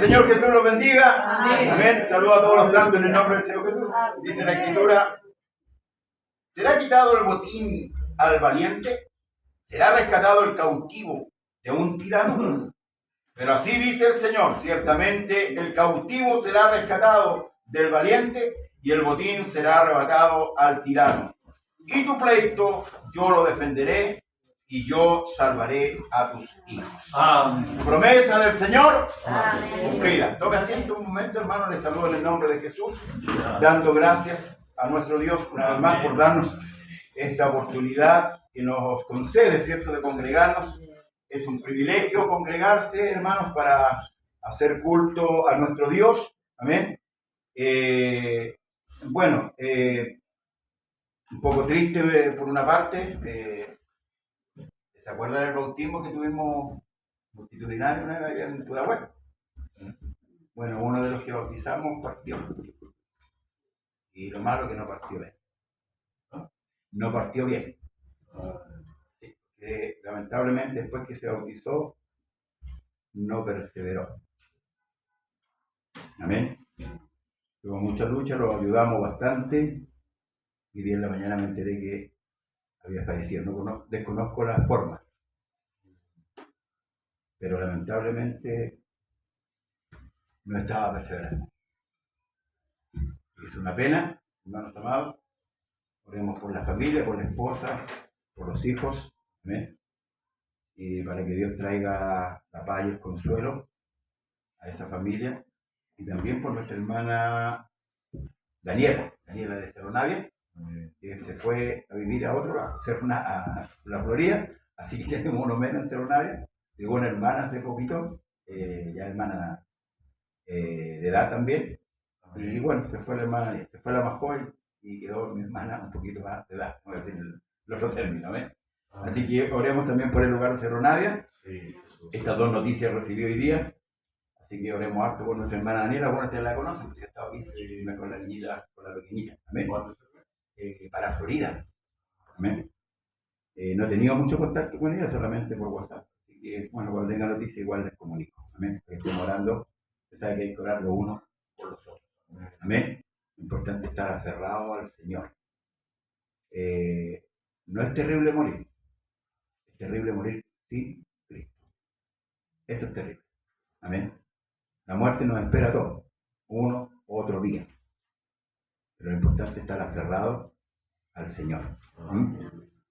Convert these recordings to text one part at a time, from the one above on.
Señor Jesús los bendiga. Amén. Saludo a todos los santos en el nombre del Señor Jesús. Dice la Escritura: ¿será quitado el botín al valiente? ¿Será rescatado el cautivo de un tirano? Pero así dice el Señor: ciertamente el cautivo será rescatado del valiente y el botín será arrebatado al tirano. Y tu pleito yo lo defenderé y yo salvaré a tus hijos. Amén. Promesa del Señor cumplida. Tome asiento un momento, hermano. Les saludo en el nombre de Jesús, dando gracias a nuestro Dios una vez más por darnos esta oportunidad que nos concede, ¿cierto?, de congregarnos. Es un privilegio congregarse, hermanos, para hacer culto a nuestro Dios. Amén. Un poco triste por una parte. ¿Se acuerda del bautismo que tuvimos multitudinario una vez en Pudahuel? Bueno, uno de los que bautizamos partió. Y lo malo que no partió bien. No partió bien. Sí, lamentablemente después que se bautizó, no perseveró. Amén. Tuvo mucha lucha, lo ayudamos bastante. Y día en la mañana me enteré que había fallecido. Desconozco la forma. Pero lamentablemente no estaba perseverando. Es una pena, hermanos amados. Oremos por la familia, por la esposa, por los hijos. ¿Amén? Y para que Dios traiga la paz y el consuelo a esa familia. Y también por nuestra hermana Daniela de Cerro Navia, que se fue a vivir a otro lado, a la Florida. Así que tenemos uno menos en Cerro Navia. Llegó una hermana hace poquito, ya hermana de edad también. Y bueno, se fue la hermana, se fue la más joven y quedó mi hermana un poquito más de edad, no voy a decir el otro término. Así que oremos también por el lugar de Cerro Navia. Sí, estas dos noticias recibí hoy día. Así que oremos harto por nuestra hermana Daniela. Bueno, ustedes la conocen, porque ha estado aquí con la niñita, con la pequeñita. Amén. Para Florida. Amén. No he tenido mucho contacto con ella, solamente por WhatsApp. Así que, bueno, cuando tenga noticias igual les comunico. Amén. Estamos orando. Usted sabe que hay que orar los unos por los otros. Amén. Lo importante es estar aferrado al Señor. No es terrible morir. Es terrible morir sin Cristo. Eso es terrible. Amén. La muerte nos espera a todos. Uno u otro día. Pero lo importante es estar aferrado al Señor.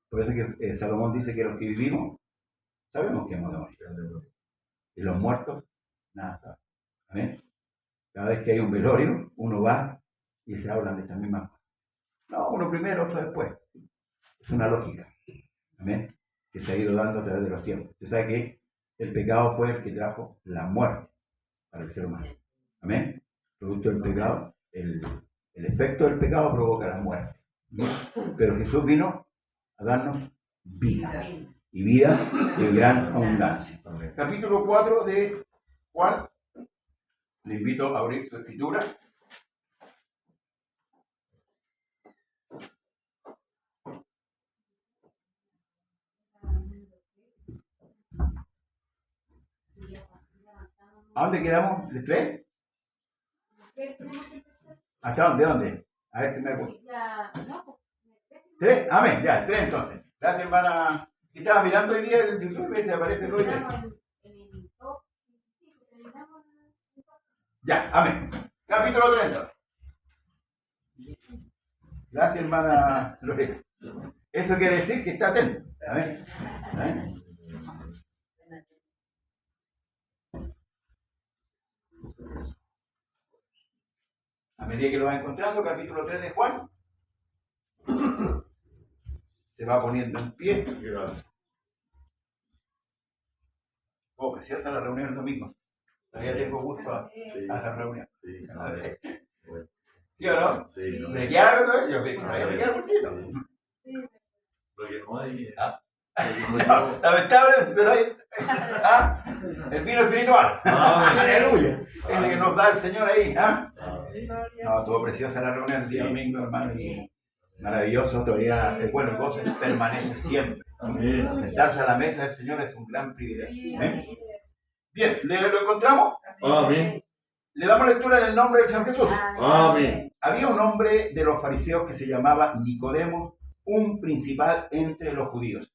Por eso que Salomón dice que los que vivimos sabemos que hemos de morir. Y los muertos, nada saben. Amén. Cada vez que hay un velorio, uno va y se hablan de esta misma cosa. No, uno primero, otro después. Es una lógica. Amén. Que se ha ido dando a través de los tiempos. Usted sabe que el pecado fue el que trajo la muerte para el ser humano. Amén. Producto del pecado, el efecto del pecado provoca la muerte. Pero Jesús vino a darnos vida. Y vida de gran abundancia. Capítulo 4 de Juan. Le invito a abrir su escritura. ¿A dónde quedamos? ¿El 3? ¿Hasta dónde? ¿Dónde? A ver si me acuerdo. ¿3? Amén, ya, 3 entonces. Gracias, hermana. Estaba mirando hoy día el YouTube y se aparece el 2 y 3. Ya, amén. Capítulo 3 entonces. Gracias, hermana Loreta. Eso quiere decir que está atento. Amén. Amén. A medida que lo va encontrando, capítulo 3 de Juan, se va poniendo en pie. Oh, preciosa la reunión el domingo. Todavía tengo gusto a esa reunión. Sí, ¿sí o no? Sí. ¿Me quedaron todo? Yo creo que todavía me queda un poquito. Porque no hay... No, lamentable, pero hay el vino espiritual. Aleluya. Es el que nos da el Señor ahí. No, estuvo preciosa la reunión el día domingo, hermano, y maravilloso. Todavía, bueno, el gozo permanece siempre. Sentarse a la mesa del Señor es un gran privilegio. Bien, ¿lo encontramos? Amén. Le damos lectura en el nombre del Señor Jesús. Amén. Había un hombre de los fariseos que se llamaba Nicodemo, un principal entre los judíos.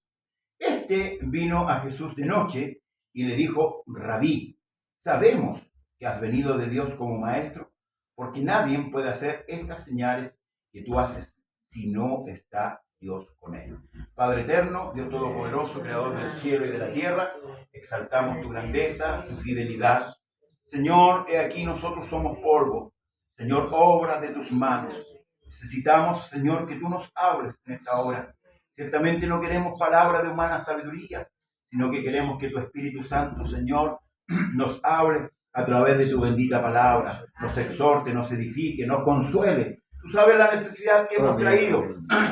Este vino a Jesús de noche y le dijo: Rabí, sabemos que has venido de Dios como maestro, porque nadie puede hacer estas señales que tú haces si no está Dios con él. Padre eterno, Dios todopoderoso, creador del cielo y de la tierra, exaltamos tu grandeza, tu fidelidad. Señor, he aquí nosotros somos polvo. Señor, obra de tus manos. Necesitamos, Señor, que tú nos hables en esta hora. Ciertamente no queremos palabra de humana sabiduría, sino que queremos que tu Espíritu Santo, Señor, nos hable a través de tu bendita palabra, nos exhorte, nos edifique, nos consuele. Tú sabes la necesidad que hemos traído,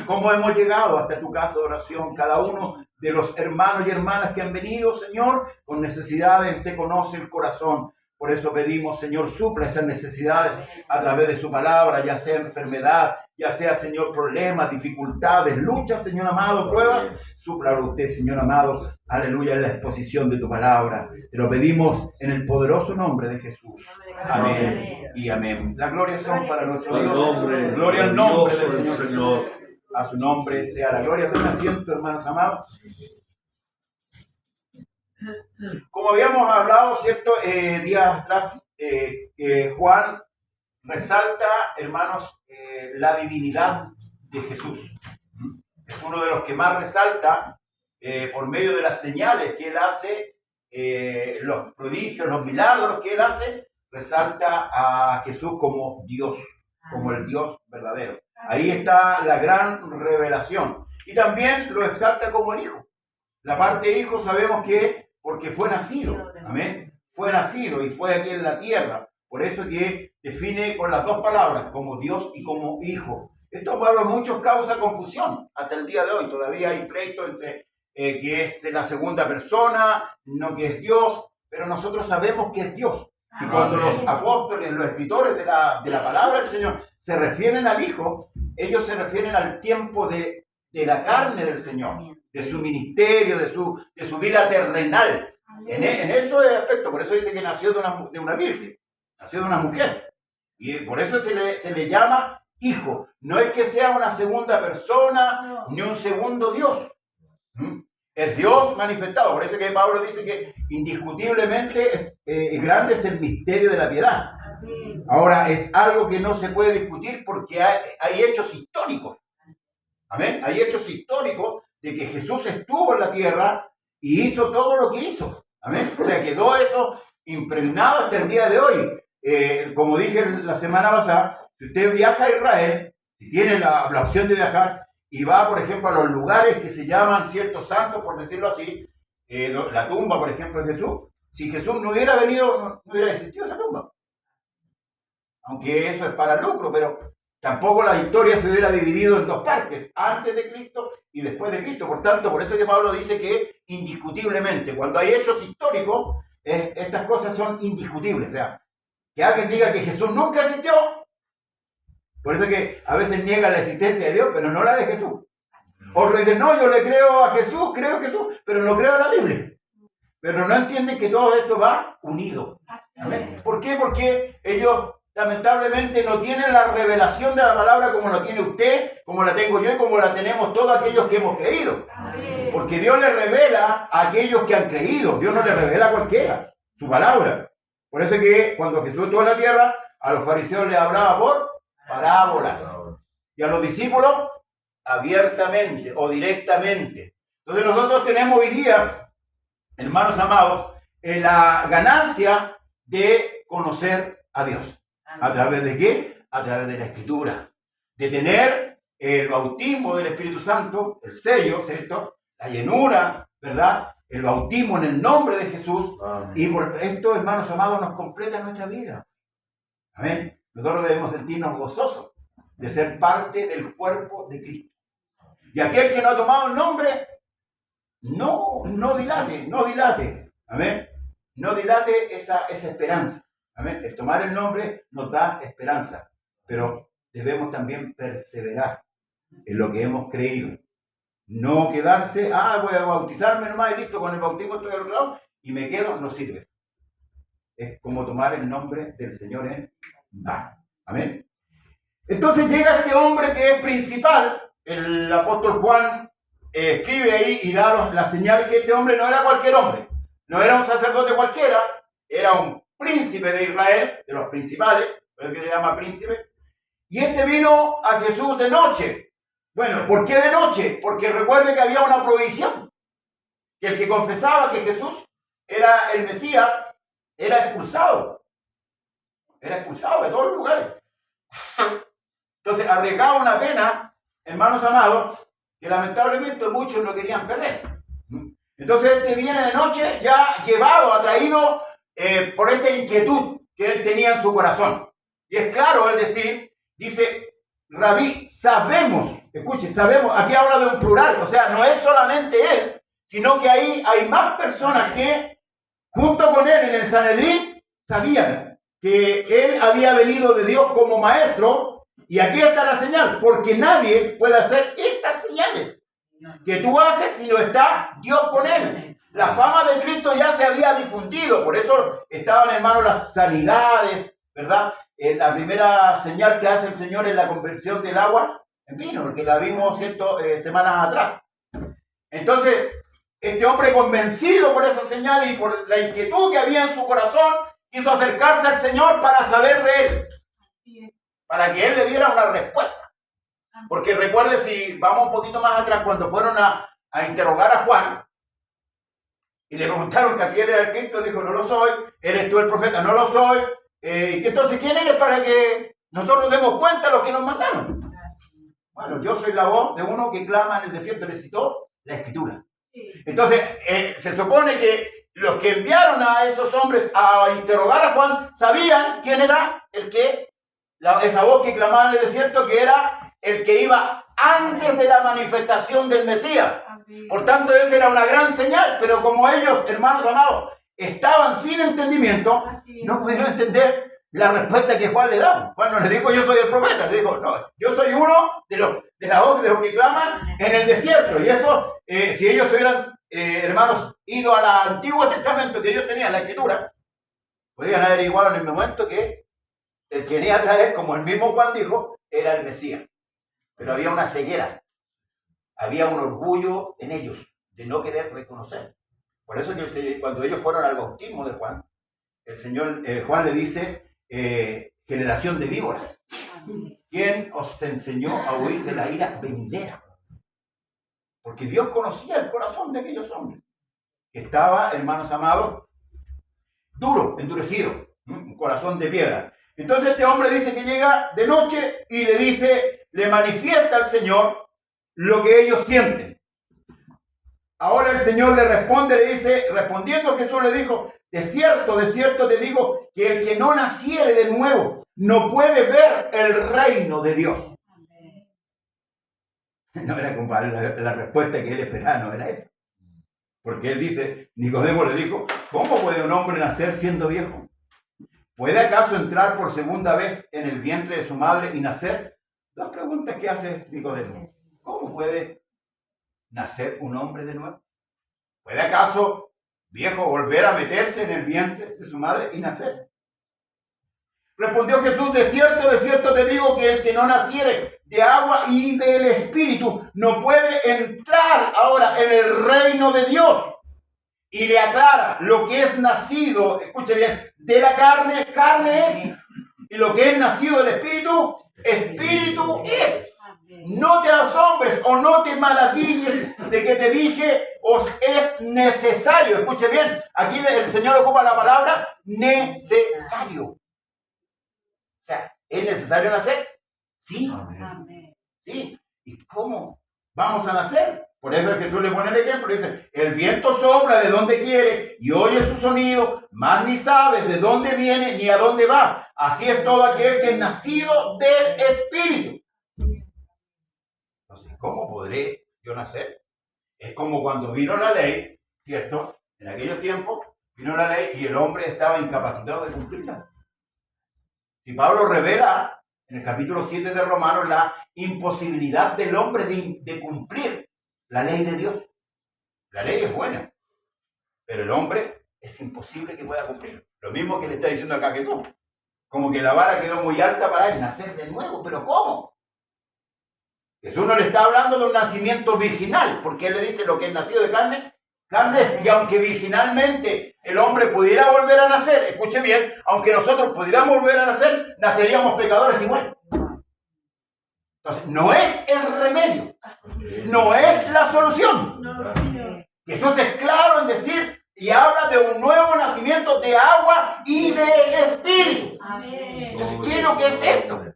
cómo hemos llegado hasta tu casa de oración, cada uno de los hermanos y hermanas que han venido, Señor, con necesidades, te conoce el corazón. Por eso pedimos, Señor, supla esas necesidades a través de su palabra, ya sea enfermedad, ya sea, Señor, problemas, dificultades, luchas, Señor amado, pruebas. Súplalo usted, Señor amado, aleluya, en la exposición de tu palabra. Te lo pedimos en el poderoso nombre de Jesús. Amén y amén. Las glorias son para nuestro Dios. Gloria al nombre del Señor. A su nombre sea la gloria. Toma asiento, hermanos amados. Como habíamos hablado, ¿cierto? Días atrás, Juan resalta, hermanos, la divinidad de Jesús. Es uno de los que más resalta por medio de las señales que él hace, los prodigios, los milagros que él hace, resalta a Jesús como Dios, como el Dios verdadero. Ahí está la gran revelación. Y también lo exalta como el Hijo. La parte Hijo sabemos que porque fue nacido, amén, fue nacido y fue aquí en la tierra. Por eso que define con las dos palabras, como Dios y como Hijo. Esto para muchos causa confusión hasta el día de hoy. Todavía hay pleito entre que es la segunda persona, no que es Dios, pero nosotros sabemos que es Dios. Y cuando los apóstoles, los escritores de la palabra del Señor se refieren al Hijo, ellos se refieren al tiempo de la carne del Señor, de su ministerio, de su vida terrenal. En eso es aspecto, por eso dice que nació de una virgen, nació de una mujer. Y por eso se le llama Hijo. No es que sea una segunda persona, ni un segundo Dios. Es Dios manifestado. Por eso que Pablo dice que indiscutiblemente es grande es el misterio de la piedad. Ahora, es algo que no se puede discutir porque hay hechos históricos. Amén. Hay hechos históricos de que Jesús estuvo en la tierra y hizo todo lo que hizo. Amén. O sea, quedó eso impregnado hasta el día de hoy. Como dije la semana pasada, si usted viaja a Israel, si tiene la opción de viajar y va, por ejemplo, a los lugares que se llaman ciertos santos, por decirlo así, la tumba, por ejemplo, de Jesús, si Jesús no hubiera venido, no hubiera existido esa tumba. Aunque eso es para lucro, pero tampoco la historia se hubiera dividido en dos partes, antes de Cristo y después de Cristo. Por tanto, por eso que Pablo dice que indiscutiblemente, cuando hay hechos históricos, estas cosas son indiscutibles. O sea, que alguien diga que Jesús nunca existió, por eso que a veces niega la existencia de Dios, pero no la de Jesús. Otros dicen, no, yo le creo a Jesús, creo en Jesús, pero no creo en la Biblia. Pero no entienden que todo esto va unido. ¿Amén? ¿Por qué? Porque ellos lamentablemente no tienen la revelación de la palabra como la tiene usted, como la tengo yo y como la tenemos todos aquellos que hemos creído. Porque Dios le revela a aquellos que han creído. Dios no le revela a cualquiera su palabra. Por eso es que cuando Jesús estuvo en la tierra, a los fariseos les hablaba por parábolas. Y a los discípulos abiertamente o directamente. Entonces nosotros tenemos hoy día, hermanos amados, la ganancia de conocer a Dios. ¿A través de qué? A través de la Escritura. De tener el bautismo del Espíritu Santo, el sello, ¿cierto? La llenura, ¿verdad? El bautismo en el nombre de Jesús. Amén. Y por esto, hermanos amados, nos completa nuestra vida. Amén. Nosotros debemos sentirnos gozosos de ser parte del cuerpo de Cristo. Y aquel que no ha tomado el nombre, no dilate. Amén. No dilate esa esperanza. Amén. El tomar el nombre nos da esperanza, pero debemos también perseverar en lo que hemos creído. No quedarse, voy a bautizarme nomás y listo, con el bautismo estoy al otro lado y me quedo, no sirve. Es como tomar el nombre del Señor en vano. Amén. Entonces llega este hombre que es principal, el apóstol Juan escribe ahí y da la señal que este hombre no era cualquier hombre, no era un sacerdote cualquiera, era un príncipe de Israel, de los principales, por eso que se llama príncipe, y este vino a Jesús de noche. Bueno, ¿por qué de noche? Porque recuerde que había una prohibición, que el que confesaba que Jesús era el Mesías, era expulsado de todos los lugares. Entonces arriesgaba una pena, hermanos amados, que lamentablemente muchos no querían perder. Entonces este viene de noche ya llevado, atraído por esta inquietud que él tenía en su corazón. Y es claro, es decir, dice, Rabí, sabemos, escuchen, sabemos, aquí habla de un plural, o sea, no es solamente él, sino que ahí hay más personas que, junto con él en el Sanedrín, sabían que él había venido de Dios como maestro, y aquí está la señal, porque nadie puede hacer estas señales que tú haces si no está Dios con él. La fama de Cristo ya se había difundido, por eso estaban, hermanos, las sanidades, ¿verdad? La primera señal que hace el Señor es la conversión del agua en vino, porque la vimos semanas atrás. Entonces, este hombre, convencido por esa señal y por la inquietud que había en su corazón, quiso acercarse al Señor para saber de él, para que él le diera una respuesta. Porque recuerde, si vamos un poquito más atrás, cuando fueron a interrogar a Juan, y le preguntaron que si él era el Cristo, dijo, no lo soy. ¿Eres tú el profeta? No lo soy. Entonces, ¿quién eres para que nosotros demos cuenta de lo que nos mandaron? Bueno, yo soy la voz de uno que clama en el desierto, le citó la Escritura. Entonces, se supone que los que enviaron a esos hombres a interrogar a Juan sabían quién era esa voz que clamaba en el desierto, que era el que iba antes de la manifestación del Mesías. Por tanto, esa era una gran señal, pero como ellos, hermanos amados, estaban sin entendimiento, no pudieron entender la respuesta que Juan le da. Juan no le dijo, yo soy el profeta, le dijo, no, yo soy uno de los que claman en el desierto. Y eso, si ellos hubieran, hermanos, ido al Antiguo Testamento que ellos tenían, la Escritura, podrían haber averiguado en el momento que el que venía a traer, como el mismo Juan dijo, era el Mesías. Pero había una ceguera. Había un orgullo en ellos de no querer reconocer. Por eso que cuando ellos fueron al bautismo de Juan, el Señor Juan le dice, generación de víboras, ¿quién os enseñó a huir de la ira venidera? Porque Dios conocía el corazón de aquellos hombres. Estaba, hermanos amados, duro, endurecido, un corazón de piedra. Entonces este hombre dice que llega de noche y le dice, le manifiesta al Señor lo que ellos sienten. Ahora el Señor le responde, le dice, respondiendo Jesús le dijo, de cierto te digo, que el que no naciere de nuevo no puede ver el reino de Dios. No era como la respuesta que él esperaba, no era esa. Porque él dice, Nicodemo le dijo, ¿cómo puede un hombre nacer siendo viejo? ¿Puede acaso entrar por segunda vez en el vientre de su madre y nacer? Dos preguntas que hace Nicodemo. ¿Cómo puede nacer un hombre de nuevo? ¿Puede acaso viejo volver a meterse en el vientre de su madre y nacer? Respondió Jesús, de cierto te digo que el que no naciere de agua y del Espíritu no puede entrar ahora en el reino de Dios. Y le aclara, lo que es nacido, escuche bien, de la carne, carne es. Y lo que es nacido del Espíritu, Espíritu es. No te asombres o no te maravilles de que te dije, os es necesario. Escuche bien, aquí el Señor ocupa la palabra necesario. O sea, ¿es necesario nacer? Sí. Amén. Sí. ¿Y cómo vamos a nacer? Por eso Jesús le pone el ejemplo. Dice, el viento sopla de donde quiere y oye su sonido, mas ni sabes de dónde viene ni a dónde va. Así es todo aquel que es nacido del Espíritu. Entonces, ¿cómo podré yo nacer? Es como cuando vino la ley, ¿cierto? En aquellos tiempos vino la ley y el hombre estaba incapacitado de cumplirla. Si Pablo revela en el capítulo 7 de Romanos la imposibilidad del hombre de cumplir la ley de Dios. La ley es buena, pero el hombre es imposible que pueda cumplir. Lo mismo que le está diciendo acá Jesús. Como que la vara quedó muy alta para él nacer de nuevo. ¿Pero cómo? Jesús no le está hablando de un nacimiento virginal, porque él le dice lo que es nacido de carne, carne es. Y aunque virginalmente el hombre pudiera volver a nacer, escuche bien, aunque nosotros pudiéramos volver a nacer, naceríamos pecadores igual. Entonces, no es el remedio, no es la solución. Jesús es claro en decir y habla de un nuevo nacimiento de agua y de espíritu. Entonces, ¿qué es lo que es esto?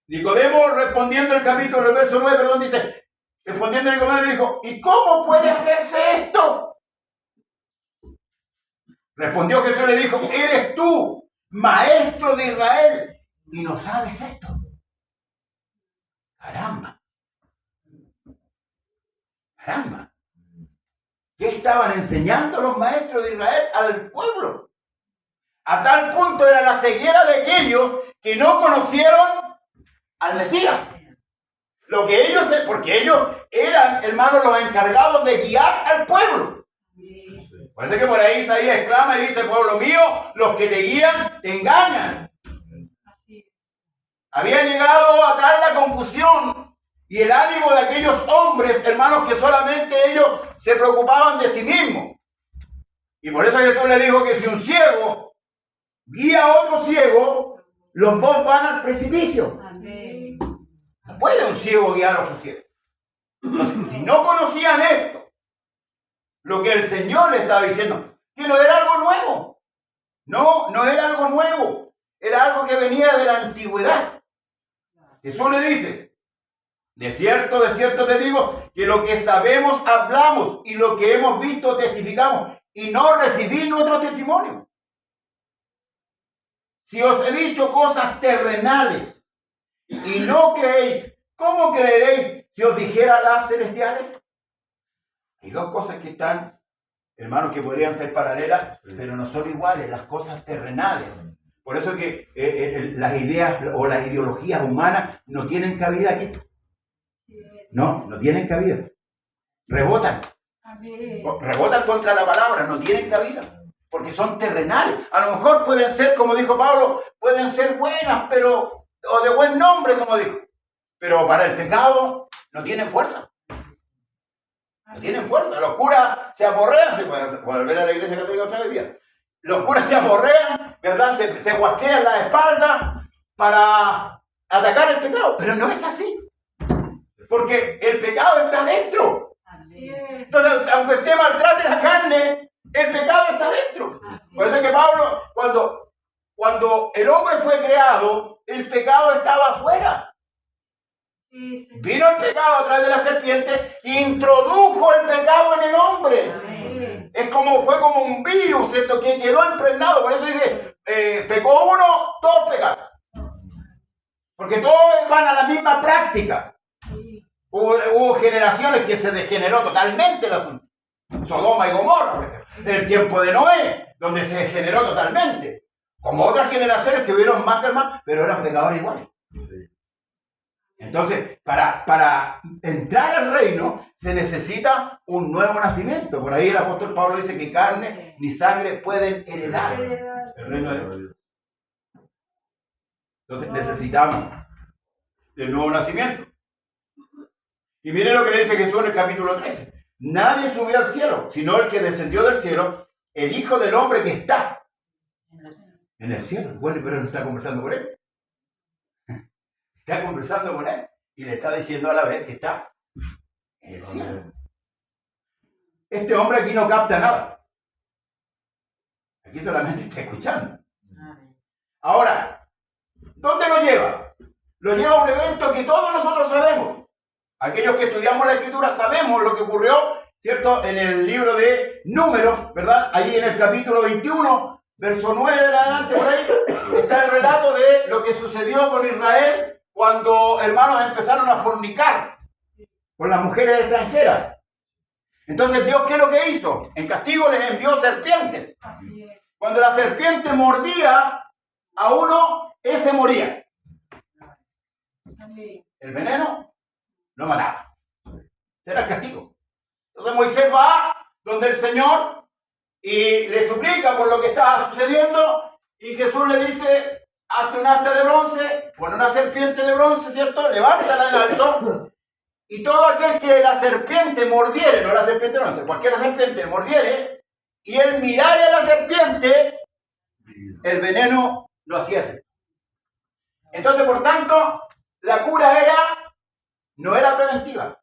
Nicodemo respondiendo el capítulo, el verso 9, perdón, dice, respondiendo Nicodemo le dijo, ¿y cómo puede hacerse esto? Respondió Jesús y le dijo, ¿eres tú, maestro de Israel, y no sabes esto? Caramba. Caramba. ¿Qué estaban enseñando los maestros de Israel al pueblo? A tal punto era la ceguera de aquellos que no conocieron al Mesías. Lo que ellos, porque ellos eran, hermanos, los encargados de guiar al pueblo. Parece que por ahí Isaías exclama y dice, pueblo mío, los que te guían te engañan. Había llegado a tal la confusión y el ánimo de aquellos hombres, hermanos, que solamente ellos se preocupaban de sí mismos. Y por eso Jesús le dijo que si un ciego guía a otro ciego, los dos van al precipicio. Amén. No puede un ciego guiar a otro ciego. Entonces, si no conocían esto, lo que el Señor le estaba diciendo, que no era algo nuevo. No era algo nuevo. Era algo que venía de la antigüedad. Jesús le dice, de cierto te digo, que lo que sabemos hablamos y lo que hemos visto testificamos y no recibís nuestro testimonio. Si os he dicho cosas terrenales y no creéis, ¿cómo creeréis si os dijera las celestiales? Hay dos cosas que están, hermanos, que podrían ser paralelas, pero no son iguales, las cosas terrenales. Por eso que las ideas o las ideologías humanas no tienen cabida aquí. No tienen cabida. Rebotan. Rebotan contra la palabra, no tienen cabida. Porque son terrenales. A lo mejor pueden ser, como dijo Pablo, pueden ser buenas, pero, o de buen nombre, como dijo. Pero para el pecado no tienen fuerza. No tienen fuerza. Los curas se aporrean. Se puede volver a la iglesia católica otra vez. Los curas se aporrean, ¿verdad? Se guasquean la espalda para atacar el pecado. Pero no es así. Porque el pecado está dentro. Entonces, aunque usted maltrate la carne, el pecado está dentro. Por eso es que Pablo, cuando el hombre fue creado, el pecado estaba afuera. Vino el pecado a través de la serpiente, introdujo el pecado en el hombre. Fue como un virus, ¿cierto? Que quedó impregnado. Por eso dice, pecó uno, todos pecaron. Porque todos van a la misma práctica. Hubo generaciones que se degeneró totalmente el asunto. Sodoma y Gomorra, por ejemplo. El tiempo de Noé, donde se degeneró totalmente. Como otras generaciones que hubieron más que más, pero eran pecadores iguales. Entonces, para entrar al reino se necesita un nuevo nacimiento. Por ahí el apóstol Pablo dice que carne ni sangre pueden heredar el reino de Dios. Entonces necesitamos el nuevo nacimiento. Y miren lo que le dice Jesús en el capítulo 13. Nadie subió al cielo, sino el que descendió del cielo, el Hijo del Hombre que está en el cielo. Bueno, pero no está conversando con él. Está conversando con él y le está diciendo a la vez que está en el cielo. Este hombre aquí no capta nada. Aquí solamente está escuchando. Ahora, ¿dónde lo lleva? Lo lleva a un evento que todos nosotros sabemos. Aquellos que estudiamos la Escritura sabemos lo que ocurrió, ¿cierto? En el libro de Números, ¿verdad? Ahí en el capítulo 21, verso 9 de adelante, por ahí, está el relato de lo que sucedió con Israel cuando hermanos empezaron a fornicar con las mujeres extranjeras. Entonces Dios, ¿qué es lo que hizo? En castigo les envió serpientes. Cuando la serpiente mordía a uno, ese moría. El veneno lo mataba. Será el castigo. Entonces Moisés va donde el Señor y le suplica por lo que estaba sucediendo, y Jesús le dice: hazte un asta de bronce, pon una serpiente de bronce, ¿cierto? Levántala en alto, y todo aquel que la serpiente mordiere, no la serpiente de bronce, cualquier serpiente mordiere, y él mirare a la serpiente, el veneno no hacía efecto. Entonces, por tanto, la cura no era preventiva,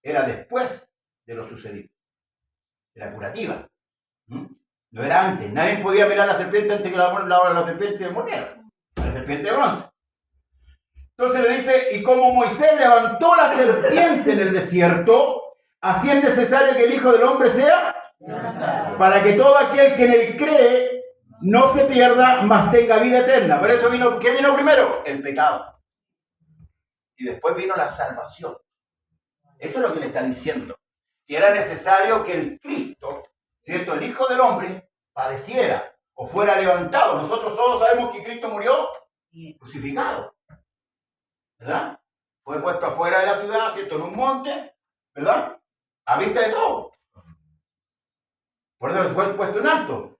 era después de lo sucedido. Era curativa. No era antes. Nadie podía mirar a la serpiente antes que la serpiente mordiera. La serpiente de bronce. Entonces le dice: y como Moisés levantó la serpiente en el desierto, así es necesario que el Hijo del Hombre sea, para que todo aquel que en él cree no se pierda, mas tenga vida eterna. Por eso vino, ¿qué vino primero? El pecado. Y después vino la salvación. Eso es lo que le está diciendo. Que era necesario que el Cristo, ¿cierto?, el Hijo del Hombre, padeciera o fuera levantado. Nosotros todos sabemos que Cristo murió crucificado, ¿verdad? Fue puesto afuera de la ciudad, ¿cierto?, en un monte, ¿verdad?, a vista de todo. Por eso fue puesto en alto.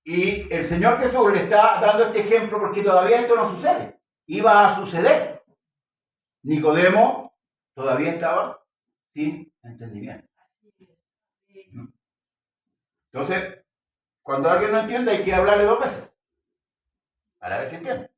Y el Señor Jesús le está dando este ejemplo porque todavía esto no sucede. Iba a suceder. Nicodemo todavía estaba sin entendimiento. Entonces, cuando alguien no entiende, hay que hablarle 2 veces para ver si entiende.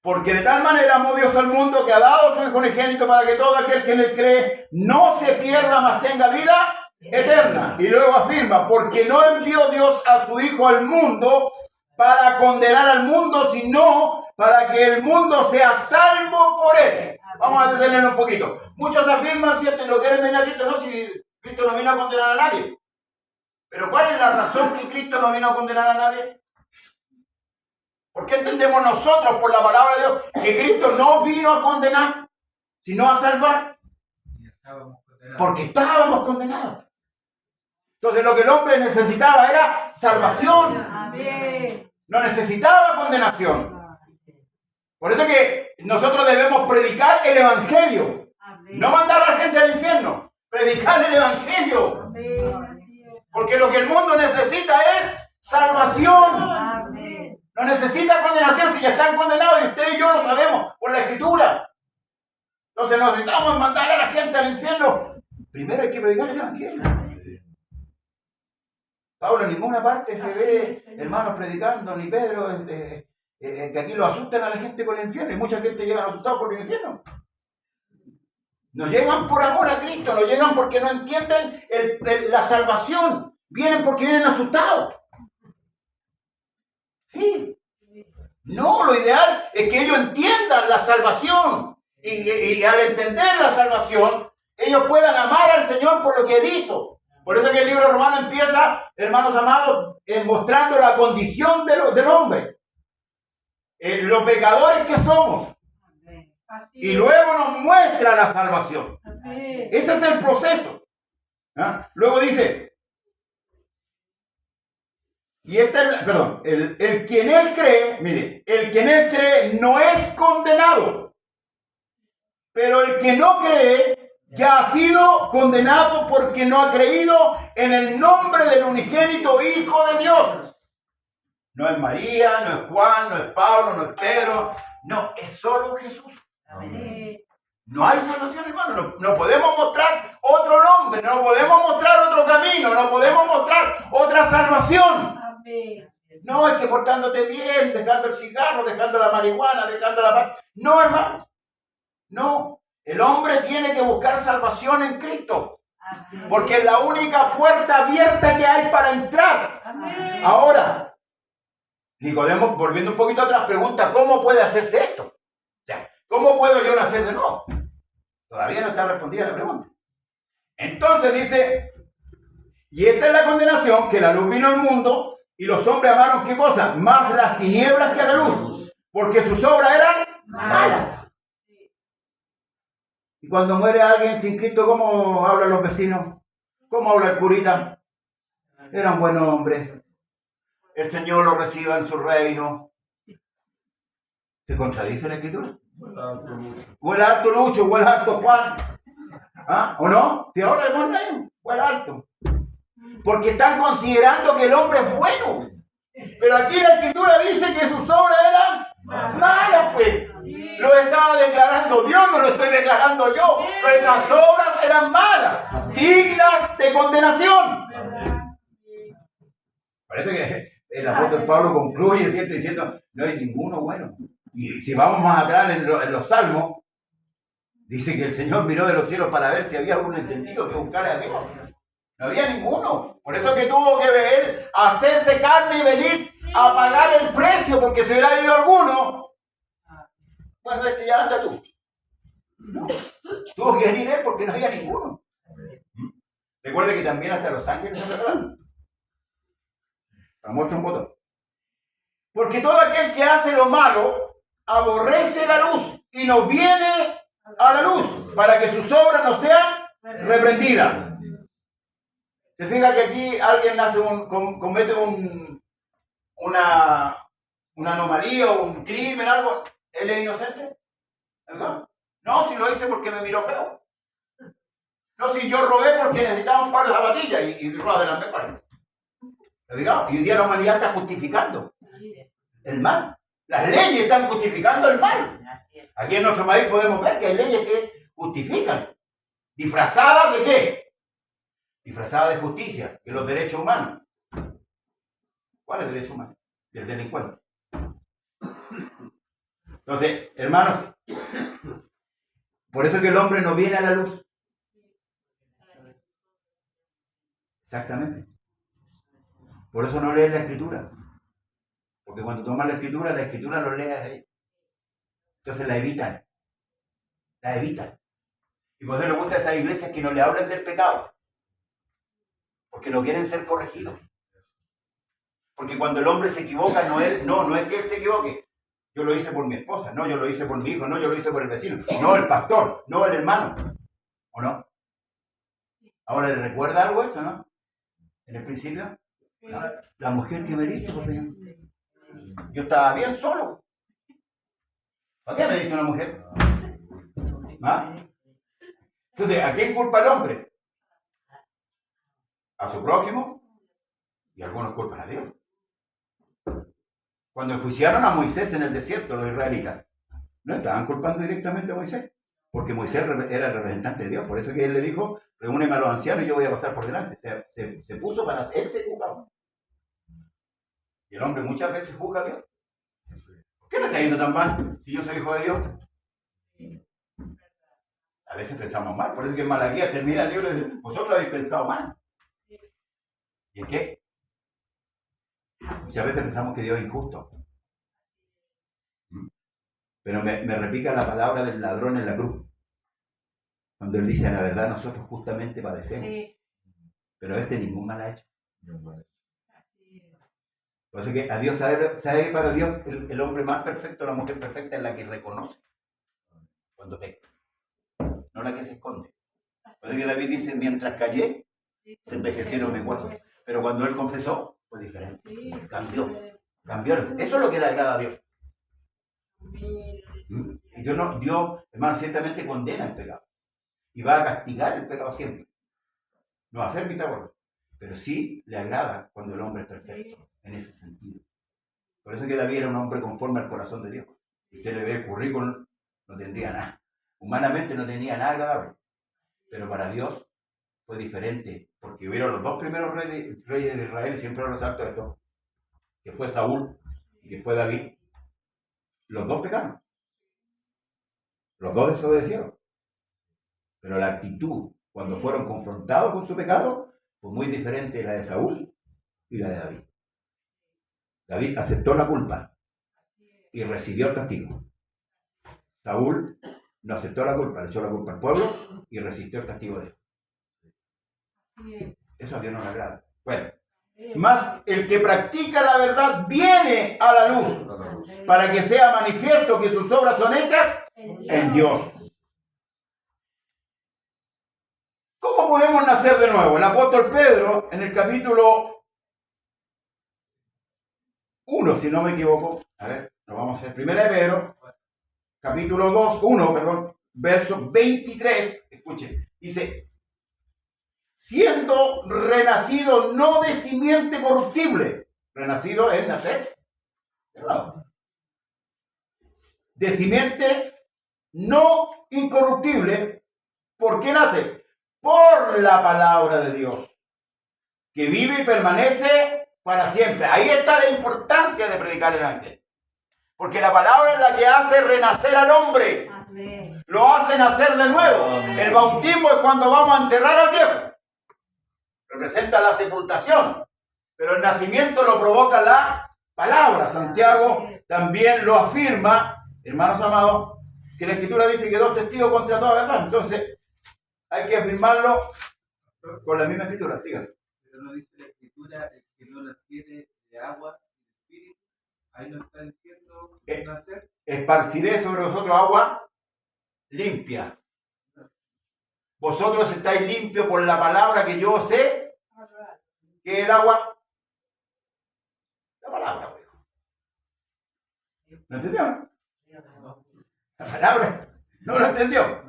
Porque de tal manera amó Dios al mundo que ha dado a su Hijo unigénito para que todo aquel que en él cree no se pierda, mas tenga vida eterna. Y luego afirma: porque no envió Dios a su Hijo al mundo para condenar al mundo, sino para que el mundo sea salvo por él. Vamos a detenernos un poquito. Muchos afirman, ¿cierto?, y lo quieren venir a Cristo, no, si Cristo no vino a condenar a nadie. Pero ¿cuál es la razón que Cristo no vino a condenar a nadie? ¿Por qué entendemos nosotros por la palabra de Dios que Cristo no vino a condenar, sino a salvar? Porque estábamos condenados. Entonces lo que el hombre necesitaba era salvación. No necesitaba condenación. Por eso que nosotros debemos predicar el Evangelio. No mandar a la gente al infierno. Predicar el Evangelio. Porque lo que el mundo necesita es salvación. No necesita condenación si ya están condenados, y usted y yo lo sabemos por la Escritura. Entonces necesitamos mandar a la gente al infierno. Primero hay que predicar el Evangelio. Pablo en ninguna parte se ve hermanos predicando, ni Pedro, que aquí lo asustan a la gente con el infierno, y mucha gente llega asustada por el infierno. No llegan por amor a Cristo, no llegan porque no entienden la salvación. Vienen porque vienen asustados. Sí. No, lo ideal es que ellos entiendan la salvación. Y al entender la salvación, ellos puedan amar al Señor por lo que Él hizo. Por eso que el libro romano empieza, hermanos amados, mostrando la condición del hombre. Los pecadores que somos. Y luego nos muestra la salvación. Ese es el proceso. ¿Ah? Luego dice, y el que en él cree, mire, el que en él cree no es condenado, pero el que no cree ya ha sido condenado porque no ha creído en el nombre del unigénito Hijo de Dios. No es María, no es Juan, no es Pablo, no es Pedro, no, es solo Jesús. Amén. No hay salvación, hermano. No podemos mostrar otro nombre, no podemos mostrar otro camino, no podemos mostrar otra salvación. Amén. No, es que portándote bien, dejando el cigarro, dejando la marihuana, dejando la paz. No, hermano. No. El hombre tiene que buscar salvación en Cristo. Amén. Porque es la única puerta abierta que hay para entrar. Amén. Ahora, Nicodemo, volviendo un poquito atrás, pregunta, ¿cómo puede hacerse esto? O sea, ¿cómo puedo yo nacer de nuevo? Todavía no está respondida la pregunta. Entonces dice, y esta es la condenación, que la luz vino al mundo y los hombres amaron, ¿qué cosa? Más las tinieblas que a la luz, porque sus obras eran malas. Y cuando muere alguien sin Cristo, ¿cómo hablan los vecinos? ¿Cómo habla el curita? Era un buen hombre. El Señor lo reciba en su reino. ¿Se contradice la Escritura? O el alto Lucho, o el alto Juan. ¿Ah? ¿O no? Si ahora el buen o el alto. Porque están considerando que el hombre es bueno. Pero aquí la Escritura dice que sus obras eran malas, pues. Lo estaba declarando Dios, no lo estoy declarando yo. Nuestras obras eran malas, dignas de condenación. Parece que el apóstol Pablo concluye diciendo, no hay ninguno bueno. Y si vamos más atrás en los Salmos, dice que el Señor miró de los cielos para ver si había algún entendido que buscara a Dios. No había ninguno. Por eso que tuvo que ver, hacerse carne y venir a pagar el precio, porque si hubiera ido alguno, bueno, ya anda tú. No. Tuvo que venir él porque no había ninguno. Recuerde que también hasta los ángeles se rebelaron. Muestra un botón. Porque todo aquel que hace lo malo aborrece la luz y no viene a la luz para que sus obras no sean reprendidas. ¿Se fija que aquí alguien comete una anomalía o un crimen, algo? ¿Él es inocente? ¿Verdad? No, si lo hice porque me miró feo. No, si yo robé porque necesitaba un par de zapatillas y lo adelanté para él. Y hoy día la humanidad está justificando el mal. Las leyes están justificando el mal. Aquí en nuestro país podemos ver que hay leyes que justifican. ¿Disfrazadas de qué? Disfrazadas de justicia, de los derechos humanos. ¿Cuáles derechos humanos? Del delincuente. Entonces, hermanos, por eso es que el hombre no viene a la luz. Exactamente. Por eso no lees la Escritura. Porque cuando toman la Escritura lo lees a ella. Entonces la evitan. La evitan. Y por eso le gusta a esas iglesias que no le hablen del pecado. Porque no quieren ser corregidos. Porque cuando el hombre se equivoca, no es que él se equivoque. Yo lo hice por mi esposa, no, yo lo hice por mi hijo, no, yo lo hice por el vecino, no el pastor, no el hermano. ¿O no? Ahora le recuerda algo eso, ¿no? En el principio. La mujer que me dijo, Señor. Yo estaba bien solo. ¿Para qué me dijo una mujer? ¿Ah? Entonces, ¿a quién culpa el hombre? A su prójimo y algunos culpan a Dios. Cuando enjuiciaron a Moisés en el desierto, los israelitas, no estaban culpando directamente a Moisés, porque Moisés era el representante de Dios. Por eso que él le dijo, reúneme a los ancianos y yo voy a pasar por delante. Se puso para él se juzgaba. Y el hombre muchas veces juzga a Dios. ¿Por qué me está yendo tan mal si yo soy hijo de Dios? A veces pensamos mal, por eso que en Malaquías termina el libro y dice, vosotros habéis pensado mal. ¿Y en qué? Muchas veces pensamos que Dios es injusto. Pero me repica la palabra del ladrón en la cruz. Cuando él dice, la verdad, nosotros justamente padecemos. Sí. Pero ningún mal ha hecho. Por eso que a Dios, sabe que para Dios el hombre más perfecto, la mujer perfecta es la que reconoce cuando peca, no la que se esconde. Por eso que David dice, mientras callé, se envejecieron mis huesos. Pero cuando él confesó, fue diferente. Cambió. Eso es lo que le agrada a Dios. Y Dios, hermano, ciertamente condena el pecado. Y va a castigar el pecado siempre. No va a ser vista. Pero sí le agrada cuando el hombre es perfecto, en ese sentido. Por eso que David era un hombre conforme al corazón de Dios. Si usted le ve el currículum, no tendría nada. Humanamente no tenía nada agradable. Pero para Dios fue diferente, porque hubieron los dos primeros reyes de Israel, y siempre resalto esto, que fue Saúl y que fue David. Los dos pecaron. Los dos desobedecieron. Pero la actitud, cuando fueron confrontados con su pecado, fue muy diferente la de Saúl y la de David. David aceptó la culpa y recibió el castigo. Saúl no aceptó la culpa, le echó la culpa al pueblo y resistió el castigo de él. Eso a Dios no le agrada. Bueno, más el que practica la verdad viene a la luz para que sea manifiesto que sus obras son hechas en Dios. ¿Cómo podemos nacer de nuevo? El apóstol Pedro, en el capítulo 1, si no me equivoco, a ver, lo vamos a hacer. Primera de Pedro, capítulo 1, verso 23, escuchen, dice, siendo renacido no de simiente corruptible, renacido es nacer, ¿verdad? De simiente no incorruptible, ¿por qué nace? Por la palabra de Dios, que vive y permanece para siempre. Ahí está la importancia de predicar el ángel. Porque la palabra es la que hace renacer al hombre. Amén. Lo hace nacer de nuevo. Amén. El bautismo es cuando vamos a enterrar al viejo. Representa la sepultación. Pero el nacimiento lo provoca la palabra. Santiago también lo afirma, hermanos amados, que la Escritura dice que 2 testigos contra toda verdad. Entonces, hay que afirmarlo con la misma Escritura. Dígame. Pero no dice la Escritura, el que no naciere de agua y de espíritu, ahí no está diciendo nacer. Esparciré sobre vosotros agua limpia. Vosotros estáis limpios por la palabra que yo os sé. ¿Qué es el agua? La palabra, pues. ¿No entendió? La palabra. ¿No lo entendió?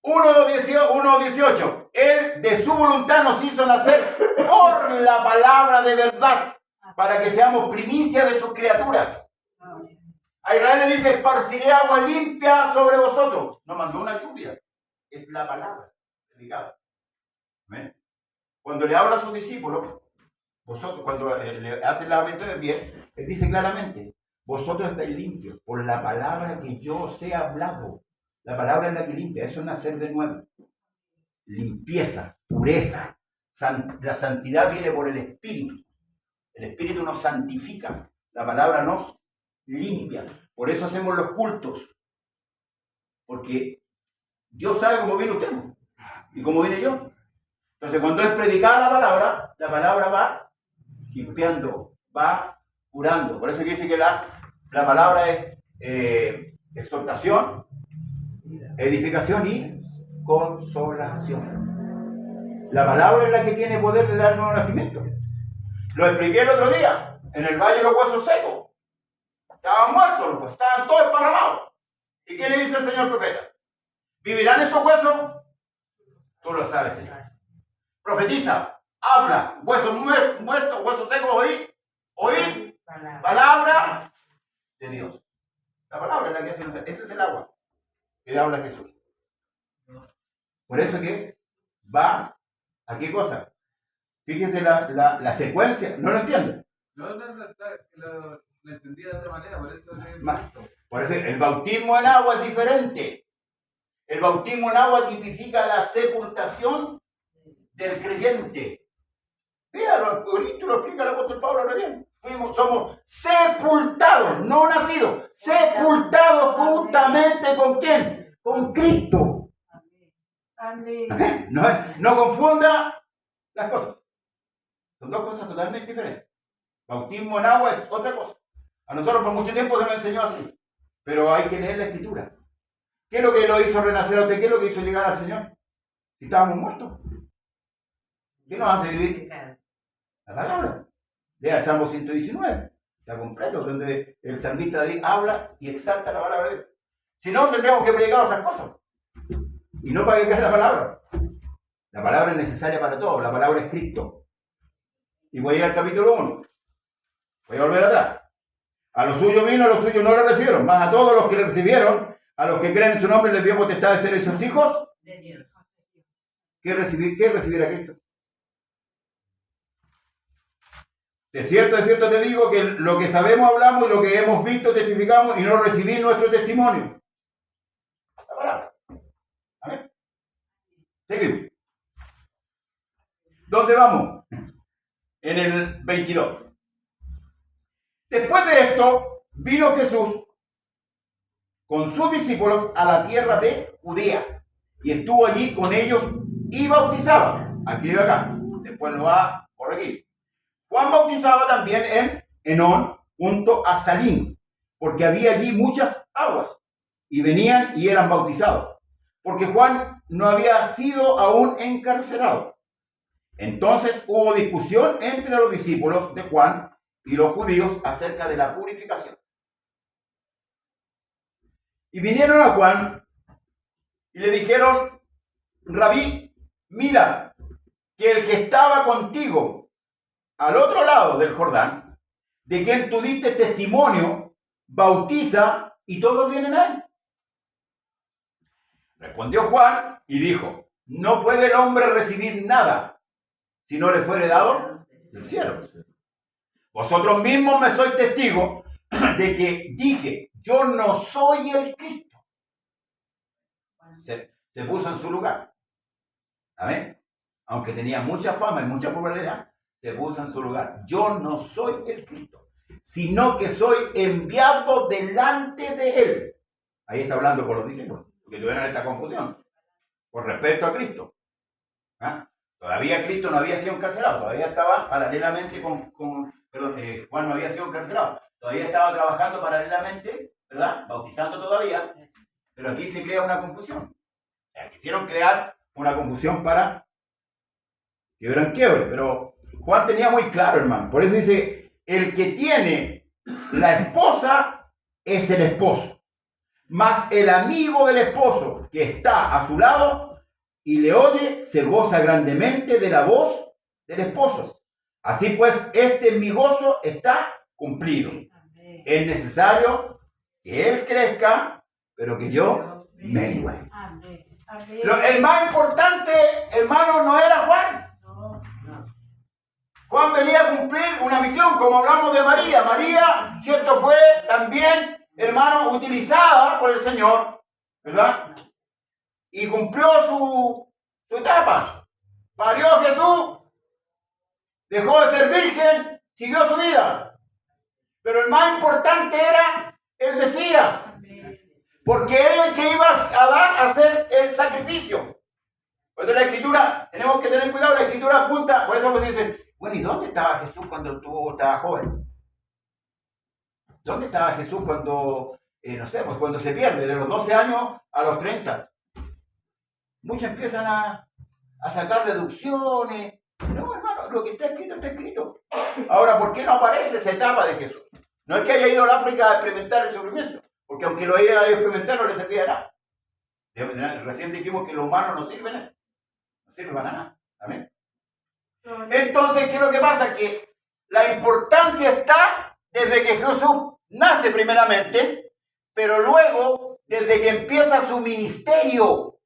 1:18. Él de su voluntad nos hizo nacer por la palabra de verdad, para que seamos primicia de sus criaturas. A Israel le dice, esparciré agua limpia sobre vosotros. No mandó una lluvia. Es la palabra predicada. ¿Ven? Cuando le habla a sus discípulos, vosotros, cuando le hace el lavamiento de pies, él dice claramente, vosotros estáis limpios por la palabra que yo os he hablado. La palabra es la que limpia, eso es nacer de nuevo. Limpieza, pureza. La santidad viene por el Espíritu. El Espíritu nos santifica. La palabra nos limpia. Por eso hacemos los cultos. Porque Dios sabe cómo viene usted y cómo viene yo. Entonces, cuando es predicada la palabra va limpiando, va curando. Por eso dice que la palabra es exhortación, edificación y consolación. La palabra es la que tiene poder de dar nuevo nacimiento. Lo expliqué el otro día, en el valle de los huesos secos. Estaban muertos, pues, estaban todos esparramados. ¿Y qué le dice el Señor profeta? ¿Vivirán estos huesos? Tú lo sabes, Señor. Profetiza, habla, huesos muertos, huesos secos, oír, palabra de Dios. La palabra es la que hace nacer. Ese es el agua que habla Jesús. Por eso que va a qué cosa. Fíjese la secuencia. ¿No lo entienden? No, lo entendí de otra manera, por eso Por eso el bautismo en agua es diferente. El bautismo en agua tipifica la sepultación del creyente. Fíjalo, el Corintios lo explica el apóstol Pablo re bien. Somos sepultados, no nacidos, sepultados juntamente con ¿quién? Con Cristo. Amén. No confunda las cosas. Son dos cosas totalmente diferentes. Bautismo en agua es otra cosa. A nosotros por mucho tiempo se nos enseñó así. Pero hay que leer la Escritura. ¿Qué es lo que lo hizo renacer a usted? ¿Qué es lo que hizo llegar al Señor? Si estábamos muertos. ¿Qué nos hace vivir? La palabra. Lea el Salmo 119. Está completo, donde el salmista David habla y exalta la palabra de Dios. Si no, tendríamos que predicar otras cosas. Y no para que caiga la palabra. La palabra es necesaria para todo. La palabra es Cristo. Y voy a ir al capítulo 1. Voy a volver atrás. A los suyos vino, a los suyos no lo recibieron. Más a todos los que le recibieron, a los que creen en su nombre, les dio potestad de ser esos hijos De Dios. ¿Qué es recibir a Cristo? De cierto te digo que lo que sabemos hablamos y lo que hemos visto testificamos y no recibir nuestro testimonio. La palabra. Amén. Seguimos. ¿Dónde vamos? En el 22. Después de esto, vino Jesús con sus discípulos a la tierra de Judea y estuvo allí con ellos y bautizaba. Aquí y acá. Después lo va a corregir. Juan bautizaba también en Enón junto a Salim, porque había allí muchas aguas y venían y eran bautizados, porque Juan no había sido aún encarcelado. Entonces hubo discusión entre los discípulos de Juan y los judíos acerca de la purificación. Y vinieron a Juan y le dijeron: Rabí, mira, que el que estaba contigo al otro lado del Jordán, de quien tú diste testimonio, bautiza y todos vienen a él. Respondió Juan y dijo: no puede el hombre recibir nada si no le fuere dado del cielo. Vosotros mismos me sois testigos de que dije: yo no soy el Cristo. Se puso en su lugar. Amén. Aunque tenía mucha fama y mucha popularidad, se puso en su lugar. Yo no soy el Cristo, sino que soy enviado delante de él. Ahí está hablando con los discípulos, porque tuvieron esta confusión con respecto a Cristo. ¿Ah? Todavía Cristo no había sido encarcelado, todavía estaba paralelamente Juan no había sido encarcelado, todavía estaba trabajando paralelamente, ¿verdad? Bautizando todavía, pero aquí se crea una confusión. O sea, quisieron crear una confusión para que hubieran quiebre, pero Juan tenía muy claro, hermano. Por eso dice: el que tiene la esposa es el esposo, mas el amigo del esposo que está a su lado y le oye, se goza grandemente de la voz del esposo. Así pues, mi gozo está cumplido. Amén. Es necesario que él crezca, pero que yo mengue. Amén. Amén. Pero el más importante, hermano, no era Juan. No. Juan venía a cumplir una misión, como hablamos de María. María, cierto, fue también, hermano, utilizada por el Señor, ¿verdad? Y cumplió su etapa. Parió a Jesús, dejó de ser virgen, siguió su vida. Pero el más importante era el Mesías, porque era el que iba a hacer el sacrificio. Por eso la Escritura, tenemos que tener cuidado, la Escritura apunta, por eso pues dicen: bueno, ¿y dónde estaba Jesús cuando estaba joven? ¿Dónde estaba Jesús cuando, cuando se pierde, de los 12 años a los 30? Muchos empiezan a sacar deducciones. No, hermano, lo que está escrito, está escrito. Ahora, ¿por qué no aparece esa etapa de Jesús? No es que haya ido al África a experimentar el sufrimiento, porque aunque lo haya ido a experimentar, no le servía de nada. Recién dijimos que los humanos no sirven para nada. Amén. Entonces, ¿qué es lo que pasa? Que la importancia está desde que Jesús nace primeramente, pero luego desde que empieza su ministerio.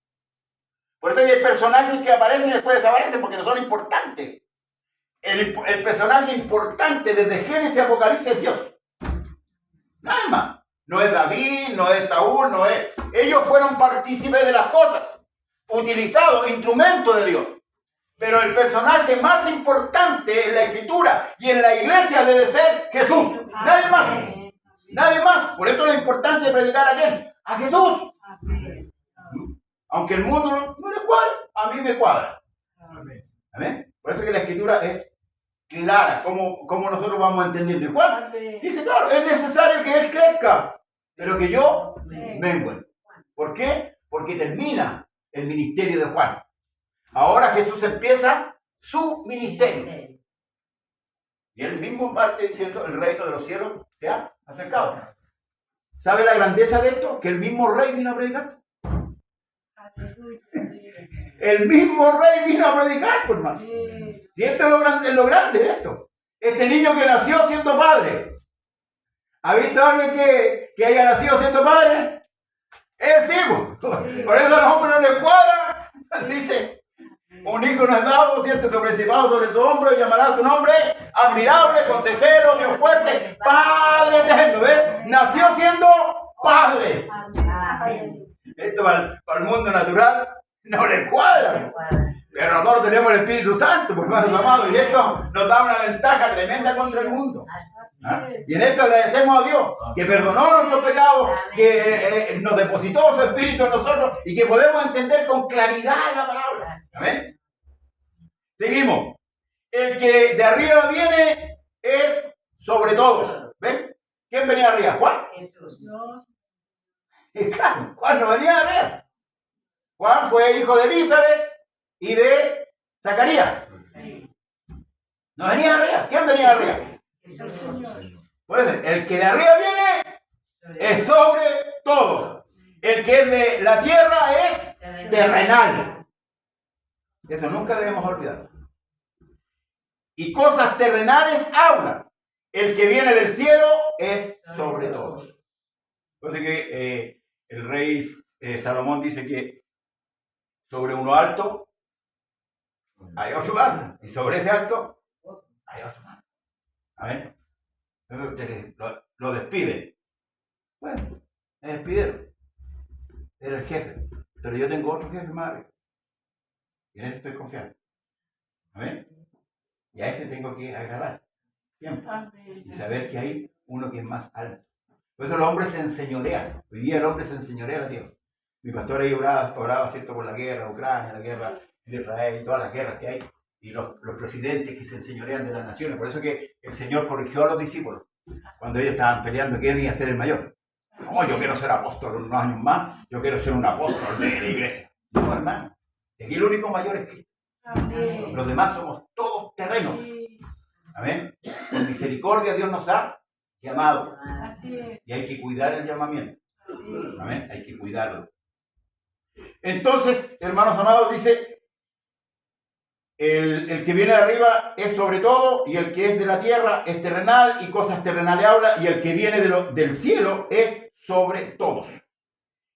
Por eso hay personajes que aparecen y después desaparecen porque no son importantes. El personaje importante desde Génesis a Apocalipsis es Dios. Nada más. No es David, no es Saúl, no es... Ellos fueron partícipes de las cosas, utilizados, instrumentos de Dios. Pero el personaje más importante en la Escritura y en la iglesia debe ser Jesús. Nadie más. Amén. Nadie más. Por eso la importancia de predicar a quién. A Jesús. Amén. Aunque el mundo no le cuadra, a mí me cuadra. ¿Amén? Por eso que la Escritura es clara, como nosotros vamos entendiendo. Y Juan Amén. dice, claro, es necesario que Él crezca, pero que yo mengue. ¿Por qué? Porque termina el ministerio de Juan. Ahora Jesús empieza su ministerio. Y él mismo parte diciendo, el reino de los cielos se ha acercado. ¿Sabe la grandeza de esto? Que el mismo rey vino a predicar. Aleluya. El mismo rey vino a predicar, por más. Sí. Y esto es lo grande de esto. Este niño que nació siendo padre. ¿Ha visto a alguien que haya nacido siendo padre? Es hijo. Por eso a los hombres no les cuadra. Dice, un hijo nos es dado, siente su principado sobre su hombro y llamará su nombre admirable, consejero, Dios fuerte, Padre eterno. ¿Ves? Nació siendo padre. Amén. Esto para el mundo natural no le cuadra. Pero nosotros tenemos el Espíritu Santo, pues, hermanos amados, y esto nos da una ventaja tremenda contra el mundo. ¿Ah? Y en esto agradecemos a Dios, que perdonó nuestros pecados, que nos depositó su Espíritu en nosotros y que podemos entender con claridad la palabra. ¿Amén? Seguimos. El que de arriba viene es sobre todos. ¿Ven? ¿Quién venía arriba? Juan. No. Y claro, Juan no venía arriba. Juan fue hijo de Elizabeth y de Zacarías. No venía arriba. ¿Quién venía arriba? Por eso, el que de arriba viene es sobre todos. El que es de la tierra es terrenal. Eso nunca debemos olvidar. Y cosas terrenales hablan. El que viene del cielo es sobre todos. Entonces que el rey Salomón dice que sobre uno alto hay otro alto. Y sobre ese alto hay otro alto. Amén. Entonces lo despiden. Bueno, me despidieron. Era el jefe. Pero yo tengo otro jefe más arriba. Y en ese estoy confiando. ¿Amén? Y a ese tengo que agradar. Siempre. Y saber que hay uno que es más alto. Por eso los hombres se enseñorean. Hoy día el hombre se enseñorea la tierra. Mi pastor ahí oraba ¿cierto? Por la guerra, Ucrania, la guerra en Israel y todas las guerras que hay. Y los presidentes que se enseñorean de las naciones. Por eso que el Señor corrigió a los discípulos cuando ellos estaban peleando quién iba a ser el mayor. No, yo quiero ser apóstol unos años más, yo quiero ser un apóstol de la iglesia. No, hermano. Aquí el único mayor es Cristo. Amén. Los demás somos todos terrenos. Sí. Amén. Con misericordia Dios nos ha llamado. Así es. Y hay que cuidar el llamamiento. Sí. Amén. Hay que cuidarlo. Entonces, hermanos amados, dice, el que viene de arriba es sobre todo, y el que es de la tierra es terrenal, y cosas terrenales habla, y el que viene del cielo es sobre todos.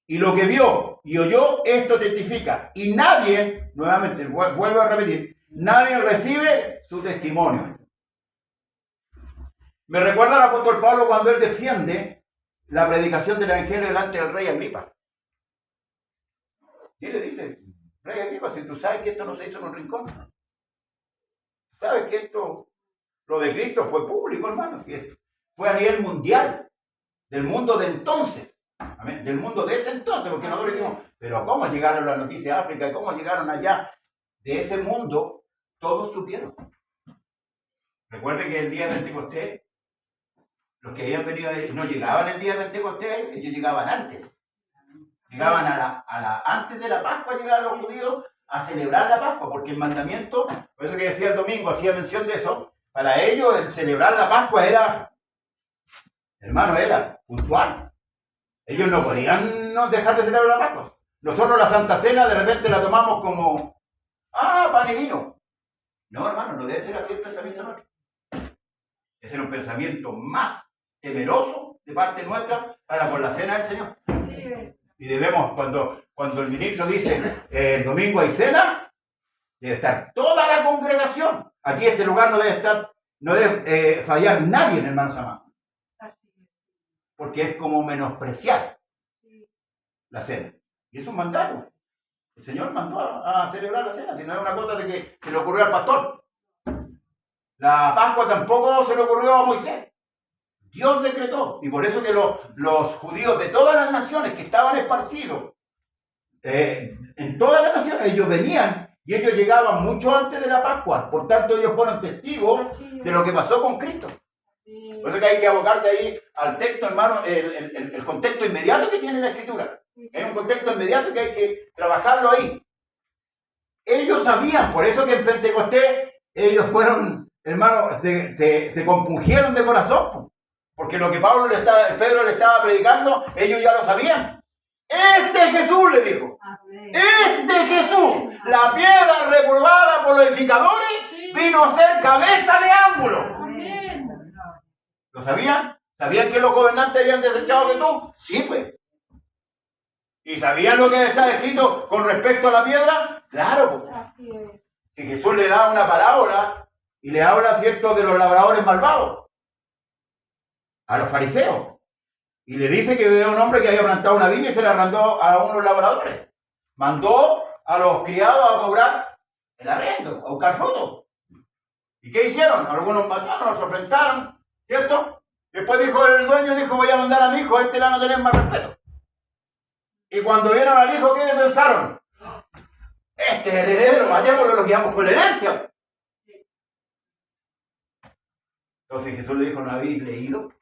Y lo que vio y oyó, esto testifica. Y nadie, nuevamente, vuelvo a repetir, nadie recibe su testimonio. Me recuerda al apóstol Pablo cuando él defiende la predicación del evangelio delante del rey Agripa. Y él le dice, rey Agripa, si tú sabes que esto no se hizo en un rincón, sabes que esto, lo de Cristo fue público, hermano, que esto fue a nivel mundial, del mundo de entonces, amén, del mundo de ese entonces, porque nosotros decimos, pero ¿cómo llegaron las noticias de África y cómo llegaron allá? De ese mundo, todos supieron. Recuerden que el día de Pentecostés, los que habían venido no llegaban el día de Pentecostés, ellos llegaban antes. Llegaban antes de la Pascua, llegaban los judíos a celebrar la Pascua, porque el mandamiento, por eso que decía el domingo, hacía mención de eso, para ellos el celebrar la Pascua era, hermano, era puntual. Ellos no podían dejar de celebrar la Pascua. Nosotros la Santa Cena de repente la tomamos como, pan y vino. No, hermano, no debe ser así el pensamiento nuestro. Ese era un pensamiento más temeroso de parte nuestra para con la cena del Señor. Sí. Y debemos, cuando el ministro dice, el domingo hay cena, debe estar toda la congregación. Aquí este lugar no debe estar, no debe fallar nadie, hermanos amados. Así es. Porque es como menospreciar la cena. Y es un mandato. El Señor mandó a celebrar la cena, si no es una cosa de que se le ocurrió al pastor. La Pascua tampoco se le ocurrió a Moisés. Dios decretó. Y por eso que los judíos de todas las naciones que estaban esparcidos, en todas las naciones, ellos venían y ellos llegaban mucho antes de la Pascua. Por tanto, ellos fueron testigos de lo que pasó con Cristo. Por eso que hay que abocarse ahí al texto, hermano, el contexto inmediato que tiene la Escritura. Es un contexto inmediato que hay que trabajarlo ahí. Ellos sabían, por eso que en Pentecostés ellos fueron, hermano, se compungieron de corazón. Porque lo que Pedro le estaba predicando, ellos ya lo sabían. Este Jesús, le dijo. Este Jesús, la piedra reprobada por los edificadores, vino a ser cabeza de ángulo. ¿Lo sabían? ¿Sabían que los gobernantes habían desechado a Jesús? Sí, pues. ¿Y sabían lo que está escrito con respecto a la piedra? Claro, pues. Que Jesús le da una parábola y le habla, cierto, de los labradores malvados a los fariseos. Y le dice que había un hombre que había plantado una viña y se la arrendó a unos labradores. Mandó a los criados a cobrar el arrendo, a buscar frutos. ¿Y qué hicieron? Algunos mataron, los enfrentaron, ¿cierto? Después dijo el dueño, voy a mandar a mi hijo, este le van a tener más respeto. Y cuando vieron al hijo, ¿qué pensaron? Este es el heredero, matémoslo, lo quedamos con la herencia. Entonces Jesús le dijo, ¿no habéis leído?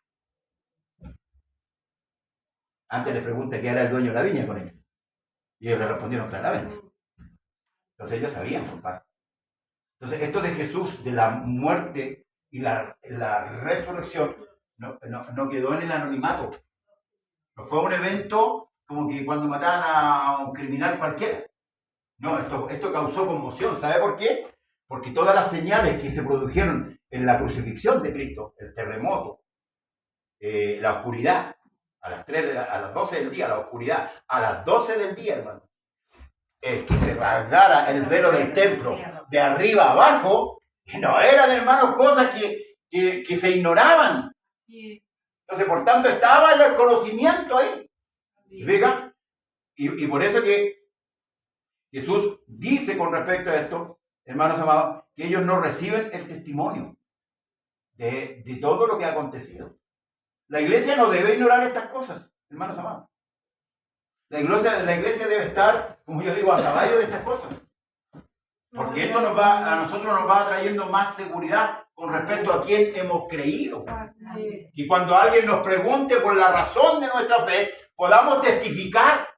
Antes le pregunta qué era el dueño de la viña con ellos. Y ellos le respondieron claramente. Entonces ellos sabían, compadre. Entonces esto de Jesús, de la muerte y la resurrección, no quedó en el anonimato. No fue un evento como que cuando mataban a un criminal cualquiera. No, esto causó conmoción. ¿Sabe por qué? Porque todas las señales que se produjeron en la crucifixión de Cristo, el terremoto, la oscuridad, a las 12 del día, la oscuridad, a las 12 del día, hermano, que se rasgara el velo del templo de arriba a abajo, que no eran, hermanos, cosas que se ignoraban. Entonces, por tanto, estaba el conocimiento ahí. ¿Vean? Y por eso que Jesús dice con respecto a esto, hermanos amados, que ellos no reciben el testimonio de todo lo que ha acontecido. La iglesia no debe ignorar estas cosas, hermanos amados. La iglesia debe estar, como yo digo, a caballo de estas cosas. Porque esto a nosotros nos va trayendo más seguridad con respecto a quién hemos creído. Y cuando alguien nos pregunte por la razón de nuestra fe, podamos testificar,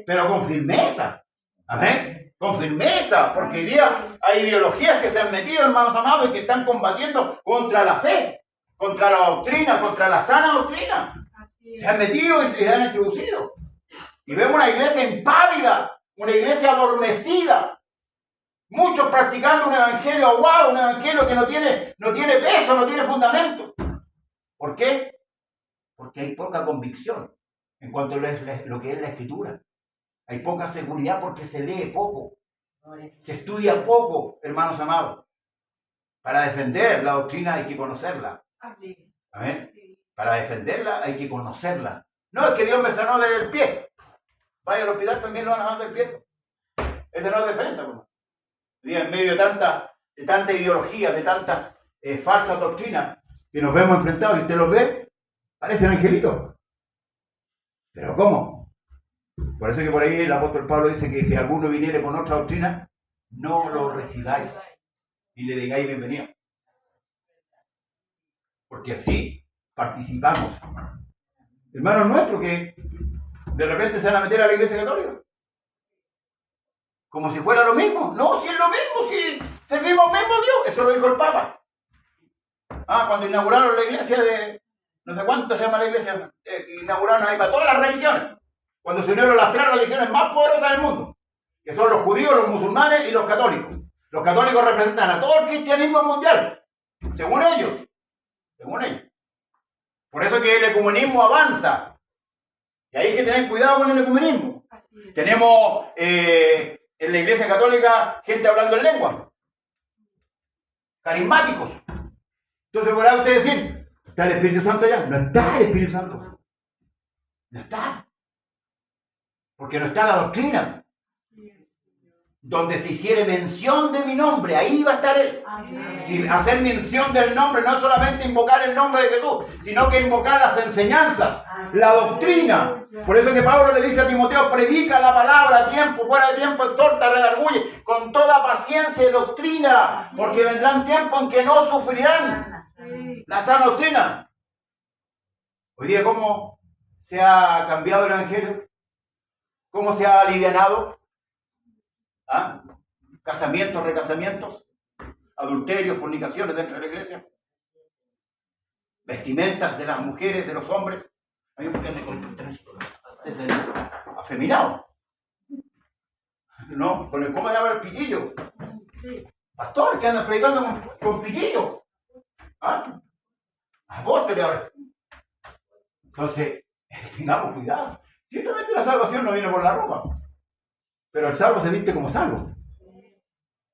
pero con firmeza. Amén. Con firmeza, porque hoy día hay ideologías que se han metido, hermanos amados, y que están combatiendo contra la fe, contra la doctrina, contra la sana doctrina. Se han metido y se han introducido. Y vemos una iglesia impávida, una iglesia adormecida. Muchos practicando un evangelio aguado, un evangelio que no tiene peso, no tiene fundamento. ¿Por qué? Porque hay poca convicción en cuanto a lo que es la Escritura. Hay poca seguridad porque se lee poco. Se estudia poco, hermanos amados. Para defender la doctrina hay que conocerla. ¿Amén? Para defenderla hay que conocerla. No es que Dios me sanó del pie. Vaya al hospital, también lo van a dar del pie. Esa no es defensa, hermano. En medio de tanta ideología, de tanta falsa doctrina que nos vemos enfrentados, y usted los ve, parecen angelitos. ¿Pero cómo? Por eso que por ahí el apóstol Pablo dice que si alguno viniere con otra doctrina, no lo recibáis y le digáis bienvenido. Porque así participamos. Hermanos nuestros que de repente se van a meter a la Iglesia Católica. Como si fuera lo mismo. No, si es lo mismo, si servimos al mismo Dios. Eso lo dijo el Papa. Cuando inauguraron la iglesia de... No sé cuánto se llama la iglesia. Inauguraron ahí para todas las religiones. Cuando se unieron las 3 religiones más poderosas del mundo. Que son los judíos, los musulmanes y los católicos. Los católicos representan a todo el cristianismo mundial. Según ellos. Según ellos. Por eso que el ecumenismo avanza. Y hay que tener cuidado con el ecumenismo. Tenemos... en la iglesia católica, gente hablando en lengua. Carismáticos. Entonces podrá usted decir, ¿está el Espíritu Santo allá? No está el Espíritu Santo. No está. Porque no está la doctrina. donde se hiciere mención de mi nombre, ahí va a estar Él. Amén. Y hacer mención del nombre no es solamente invocar el nombre de Jesús, sino que invocar las enseñanzas, la doctrina. Por eso que Pablo le dice a Timoteo, predica la palabra a tiempo, fuera de tiempo, exhorta, redarguye, con toda paciencia y doctrina, porque vendrán tiempos en que no sufrirán Sí. la sana doctrina. Hoy día, ¿cómo se ha cambiado el Evangelio? ¿Cómo se ha alivianado? ¿Ah? Casamientos, recasamientos, adulterios, fornicaciones dentro de la iglesia, vestimentas de las mujeres, de los hombres. Hay un que ande con afeminado, ¿no? Con el, ¿cómo se llama el pitillo? Sí. Pastor, que anda predicando con pitillo. ¿Ah? Apóstol ahora. Entonces, tengamos cuidado. Ciertamente la salvación no viene por la ropa, pero el salvo se viste como salvo.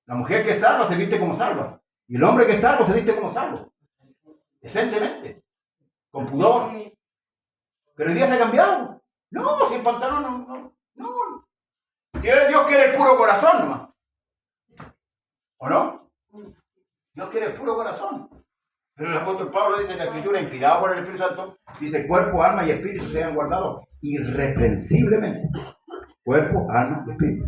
La mujer que es salva se viste como salva. Y el hombre que es salvo se viste como salvo. Decentemente. Con pudor. Pero hoy día se ha cambiado. No, sin pantalón, no. Dios quiere el puro corazón nomás. ¿O no? Dios quiere el puro corazón. Pero el apóstol Pablo dice en la Escritura, inspirado por el Espíritu Santo, dice cuerpo, alma y espíritu sean guardados irreprensiblemente. Cuerpo, alma y espíritu.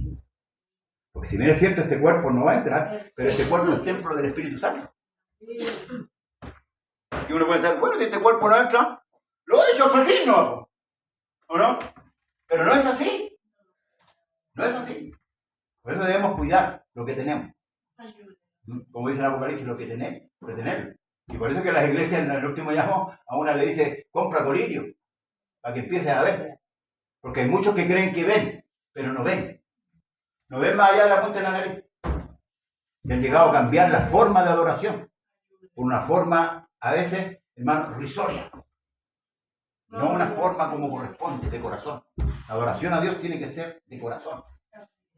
Porque si bien es cierto, este cuerpo no va a entrar, pero este cuerpo es templo del Espíritu Santo. Y uno puede decir, bueno, si este cuerpo no entra, lo ha hecho feliz, ¿no? ¿O no? Pero no es así. No es así. Por eso debemos cuidar lo que tenemos. Como dice el Apocalipsis, lo que tenemos, retenerlo. Y por eso que las iglesias en el último llamo a una le dice, compra colirio, para que empieces a ver. Porque hay muchos que creen que ven, pero no ven. No ven más allá de la punta de la nariz. Y han llegado a cambiar la forma de adoración por una forma, a veces, hermano, risoria. No una forma como corresponde, de corazón. La adoración a Dios tiene que ser de corazón.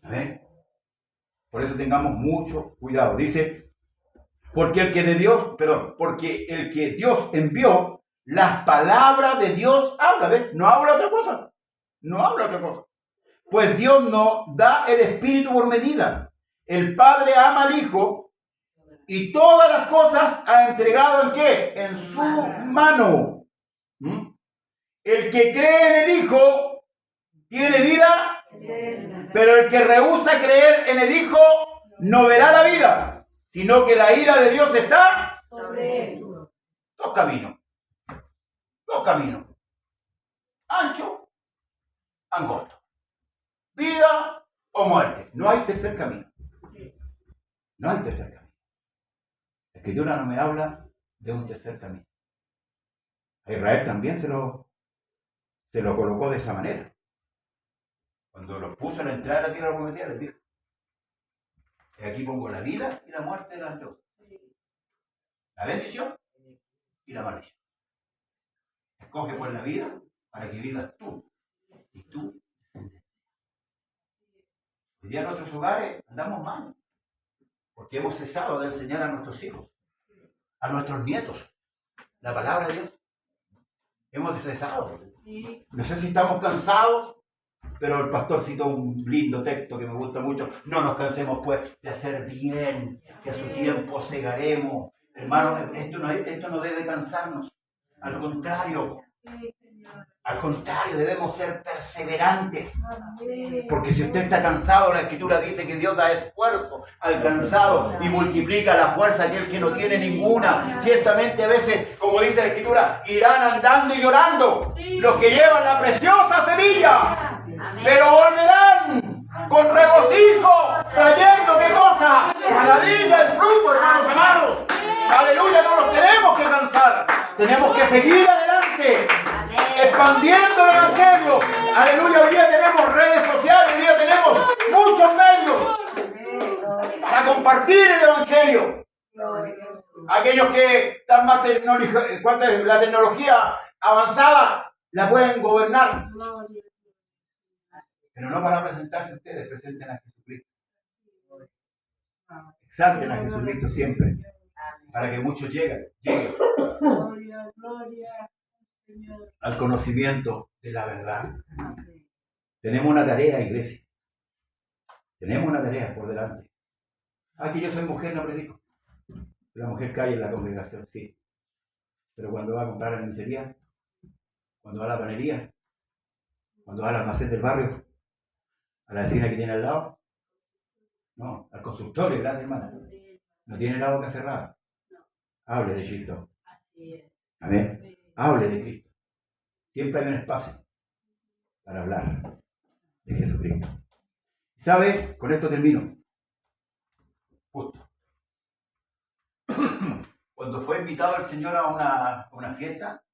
¿Amén? Por eso tengamos mucho cuidado. Dice, porque el que Dios envió, las palabras de Dios habla. ¿Ves? No habla otra cosa. No habla otra cosa. Pues Dios no da el Espíritu por medida. El Padre ama al Hijo y todas las cosas ha entregado ¿en qué? En su mano. El que cree en el Hijo tiene vida, pero el que rehúsa creer en el Hijo no verá la vida, sino que la ira de Dios está sobre él. Dos caminos. Ancho, angosto. Vida o muerte. No hay tercer camino. No hay tercer camino. La Escritura no me habla de un tercer camino. A Israel también se lo colocó de esa manera. Cuando los puso a la entrada de la tierra prometida, les dijo, y aquí pongo la vida y la muerte delante de vosotros. La bendición y la maldición. Escoge pues la vida para que vivas tú y tú. Hoy día en nuestros hogares andamos mal, porque hemos cesado de enseñar a nuestros hijos, a nuestros nietos, la palabra de Dios. Hemos cesado. No sé si estamos cansados, pero el pastor citó un lindo texto que me gusta mucho. No nos cansemos pues de hacer bien, que a su tiempo segaremos. Hermanos, esto no debe cansarnos. Al contrario, debemos ser perseverantes. Porque si usted está cansado, la Escritura dice que Dios da esfuerzo al cansado y multiplica la fuerza a aquel que no tiene ninguna. Ciertamente a veces, como dice la Escritura, irán andando y llorando los que llevan la preciosa semilla, pero volverán con regocijo, trayendo ¿qué cosa? A la viña el fruto, hermanos amados. Aleluya, no nos tenemos que cansar, tenemos que seguir adelante, expandiendo el Evangelio. Aleluya, hoy día tenemos redes sociales, hoy día tenemos muchos medios para compartir el Evangelio. Aquellos que están más la tecnología avanzada la pueden gobernar, pero no para presentarse ustedes, presenten a Jesucristo. Exalten a Jesucristo siempre, para que muchos lleguen al conocimiento de la verdad. Tenemos una tarea, iglesia. Tenemos una tarea por delante. Aquí yo soy mujer, no predico. La mujer cae en la congregación, sí. Pero cuando va a comprar a la miseria, cuando va a la panería, cuando va al almacén del barrio, a la vecina que tiene al lado, no, al consultorio, gracias hermana. No tiene la boca cerrada. Hable de Cristo. Amén. Hable de Cristo. Siempre hay un espacio para hablar de Jesucristo. ¿Sabe? Con esto termino. Justo. Cuando fue invitado el Señor a una fiesta,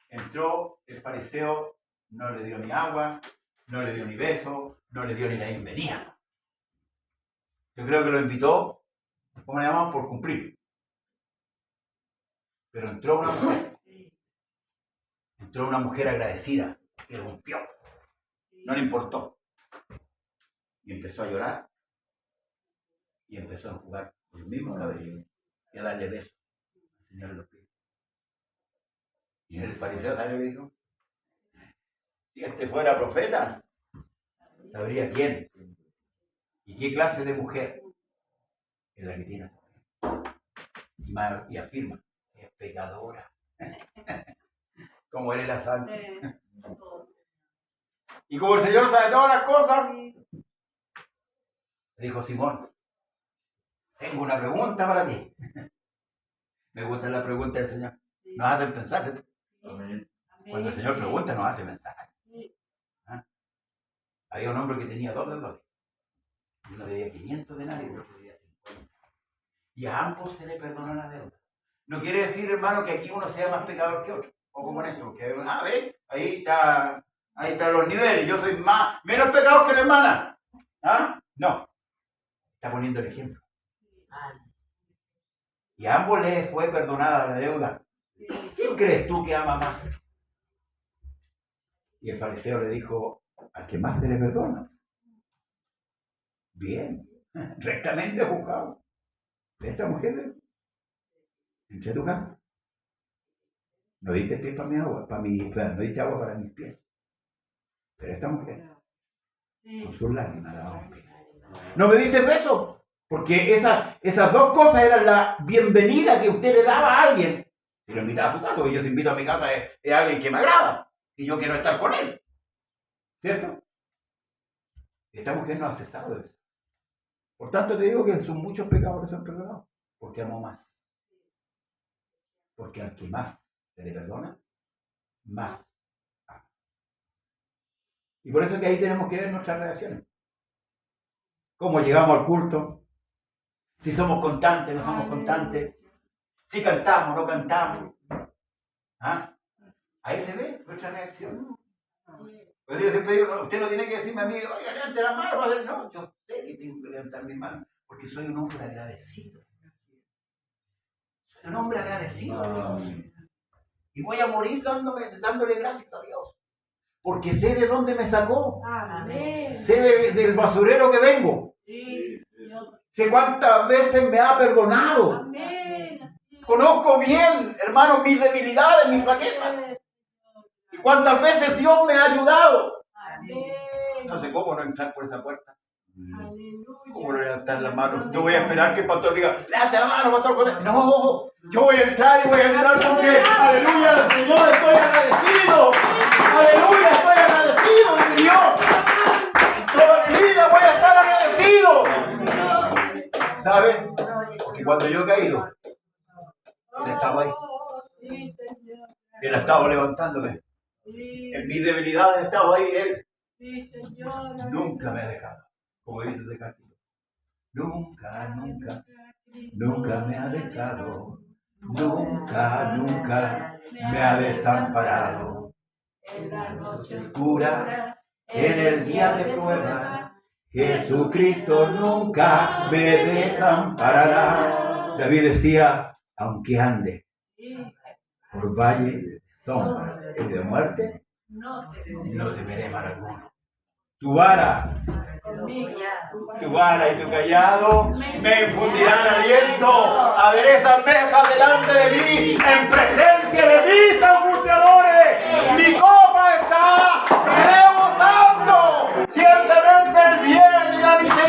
entró el fariseo, no le dio ni agua, no le dio ni beso, no le dio ni la bienvenida. Yo creo que lo invitó, ¿cómo le llamamos? Por cumplir. Pero entró una mujer agradecida, que rompió, no le importó. Y empezó a llorar, y empezó a jugar con los mismos cabellos, y a darle besos al Señor en los pies. Y el fariseo, ¿sabe lo que dijo? Si este fuera profeta, sabría quién y qué clase de mujer es la que tiene. Y afirma, es pecadora. Como él era santo. Y como el Señor sabe todas las cosas, dijo Simón, tengo una pregunta para ti. Me gusta la pregunta del Señor. Nos hacen pensar, ¿cierto? Amén. Cuando el Señor pregunta, nos hace pensar. ¿Ah? Había un hombre que tenía 2 deudas. Uno debía 500 denarios y otro debía 50. Y a ambos se le perdonó la deuda. No quiere decir, hermano, que aquí uno sea más pecador que otro. O como en esto, porque ve, ahí están los niveles. Yo soy menos pecador que la hermana. ¿Ah? No. Está poniendo el ejemplo. Y a ambos les fue perdonada la deuda. ¿Quién crees tú que ama más? Y el fariseo le dijo, al que más se le perdona. Bien, rectamente juzgado. Esta mujer, entré a tu casa. No diste pie para mi agua, no diste agua para mis pies. Pero esta mujer, con sus lágrimas, la daba. No me diste beso. Porque esas 2 cosas eran la bienvenida que usted le daba a alguien. Si lo invitaba a su casa, porque yo te invito a mi casa, es alguien que me agrada. Y yo quiero estar con él. ¿Cierto? Esta mujer no ha cesado de eso. Por tanto te digo que son muchos pecadores son perdonados. Porque amó más. Porque al que más se le perdona, más ama. Y por eso es que ahí tenemos que ver nuestras reacciones. Cómo llegamos al culto. Si somos constantes, no somos constantes. Si cantamos, no cantamos. ¿Ah? Ahí se ve nuestra reacción. Pues yo siempre digo, usted no tiene que decirme a mí, oiga, levante la mano. No, yo sé que tengo que levantar mi mano, porque soy un hombre agradecido. Soy un hombre agradecido a Dios. Y voy a morir dándole gracias a Dios. Porque sé de dónde me sacó. Amén. Sé del basurero que vengo. Sé cuántas veces me ha perdonado. Amén. Conozco bien, hermanos, mis debilidades, mis flaquezas. Y cuántas veces Dios me ha ayudado. Amén. Entonces, ¿cómo no entrar por esa puerta? Aleluya. ¿Cómo no levantar la mano? Yo voy a esperar que el pastor diga, levanta la mano, pastor. No, yo voy a entrar y voy a entrar porque, aleluya, Señor, estoy agradecido. Aleluya, estoy agradecido de mi Dios. Toda mi vida voy a estar agradecido. ¿Sabes? Porque cuando yo he caído, Él estaba ahí. Sí, Señor. Él ha estado levantándome. Sí, En mis debilidades ha estado ahí Él. sí, Señor. Nunca me ha dejado. Como dice ese cántico. Nunca, nunca, nunca me ha dejado. Nunca, nunca me ha desamparado. En la noche Oscura, en el día de prueba, Jesucristo nunca me desamparará. David decía, aunque ande por valle de sombra y de muerte, no no temeré mal alguno. Tu vara y tu callado me infundirán aliento. Aderezan mesas delante de mí, en presencia de mis angustiadores. Mi copa está rebosando. Ciertamente el bien y la misericordia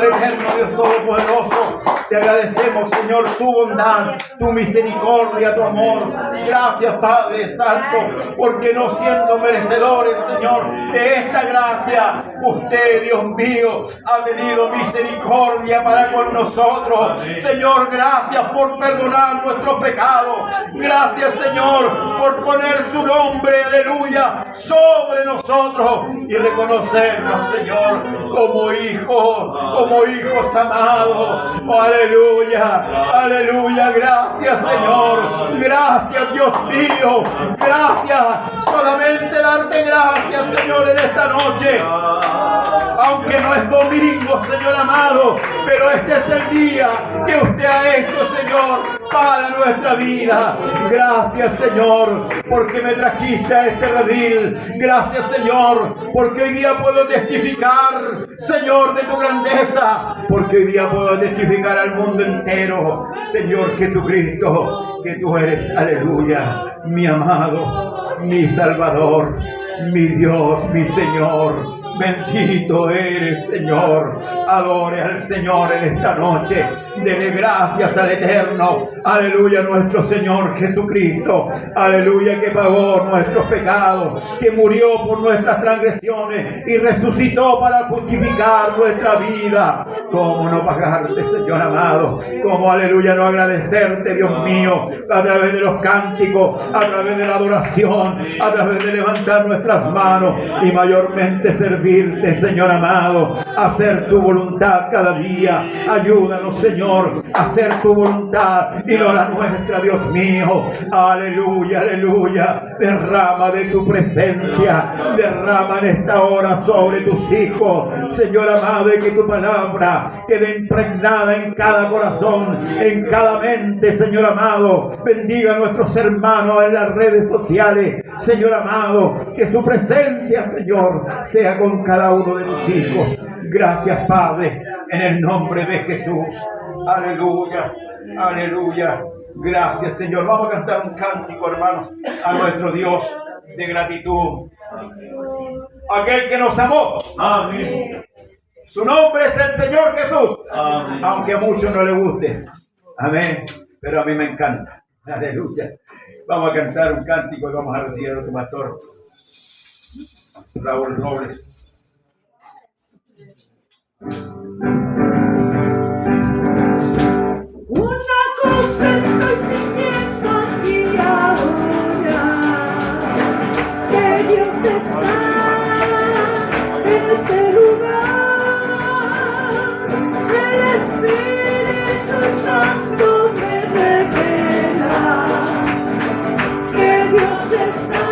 Padre eterno, Dios todopoderoso, te agradecemos, Señor, tu bondad, tu misericordia, tu amor. Gracias, Padre Santo, porque no siendo merecedores, Señor, de esta gracia, usted, Dios mío, ha tenido misericordia para con nosotros. Señor, gracias por perdonar nuestros pecados. Gracias, Señor, por poner su nombre, aleluya, sobre nosotros y reconocernos, Señor, como hijos amados. Oh, aleluya, aleluya. Gracias, Señor. Gracias, Dios mío. Gracias. Solamente darte gracias, Señor, en esta noche. Aunque no es domingo, Señor amado, pero este es el día que usted ha hecho, Señor, para nuestra vida. Gracias, Señor, porque me trajiste a este redil. Gracias, Señor, porque hoy día puedo testificar, Señor, de tu grandeza, porque hoy día puedo testificar al mundo entero, Señor Jesucristo, que tú eres, aleluya, mi amado, mi Salvador, mi Dios, mi Señor. Bendito eres, Señor. Adore al Señor en esta noche. Dele gracias al Eterno. Aleluya, nuestro Señor Jesucristo. Aleluya, que pagó nuestros pecados, que murió por nuestras transgresiones y resucitó para justificar nuestra vida. ¿Cómo no pagarte, Señor amado? ¿Cómo, aleluya, no agradecerte, Dios mío, a través de los cánticos, a través de la adoración, a través de levantar nuestras manos y mayormente servirte, Señor amado, a hacer tu voluntad cada día? Ayúdanos, Señor, a hacer tu voluntad y no la nuestra, Dios mío. Aleluya, aleluya. Derrama de tu presencia, derrama en esta hora sobre tus hijos, Señor amado, y que tu palabra quede impregnada en cada corazón, en cada mente, Señor amado. Bendiga a nuestros hermanos en las redes sociales, Señor amado, que su presencia, Señor, sea con cada uno de tus hijos. Gracias, Padre, en el nombre de Jesús. Aleluya, aleluya. Gracias, Señor. Vamos a cantar un cántico, hermanos, a nuestro Dios de gratitud. Aquel que nos amó. Amén. Su nombre es el Señor Jesús. Amén. Aunque a muchos no le guste. Amén. Pero a mí me encanta. Aleluya. Vamos a cantar un cántico y vamos a recibir a nuestro pastor Raúl Robles. Una cosa estoy sintiendo aquí ahora, que Dios está en este lugar. El Espíritu Santo me revela que Dios está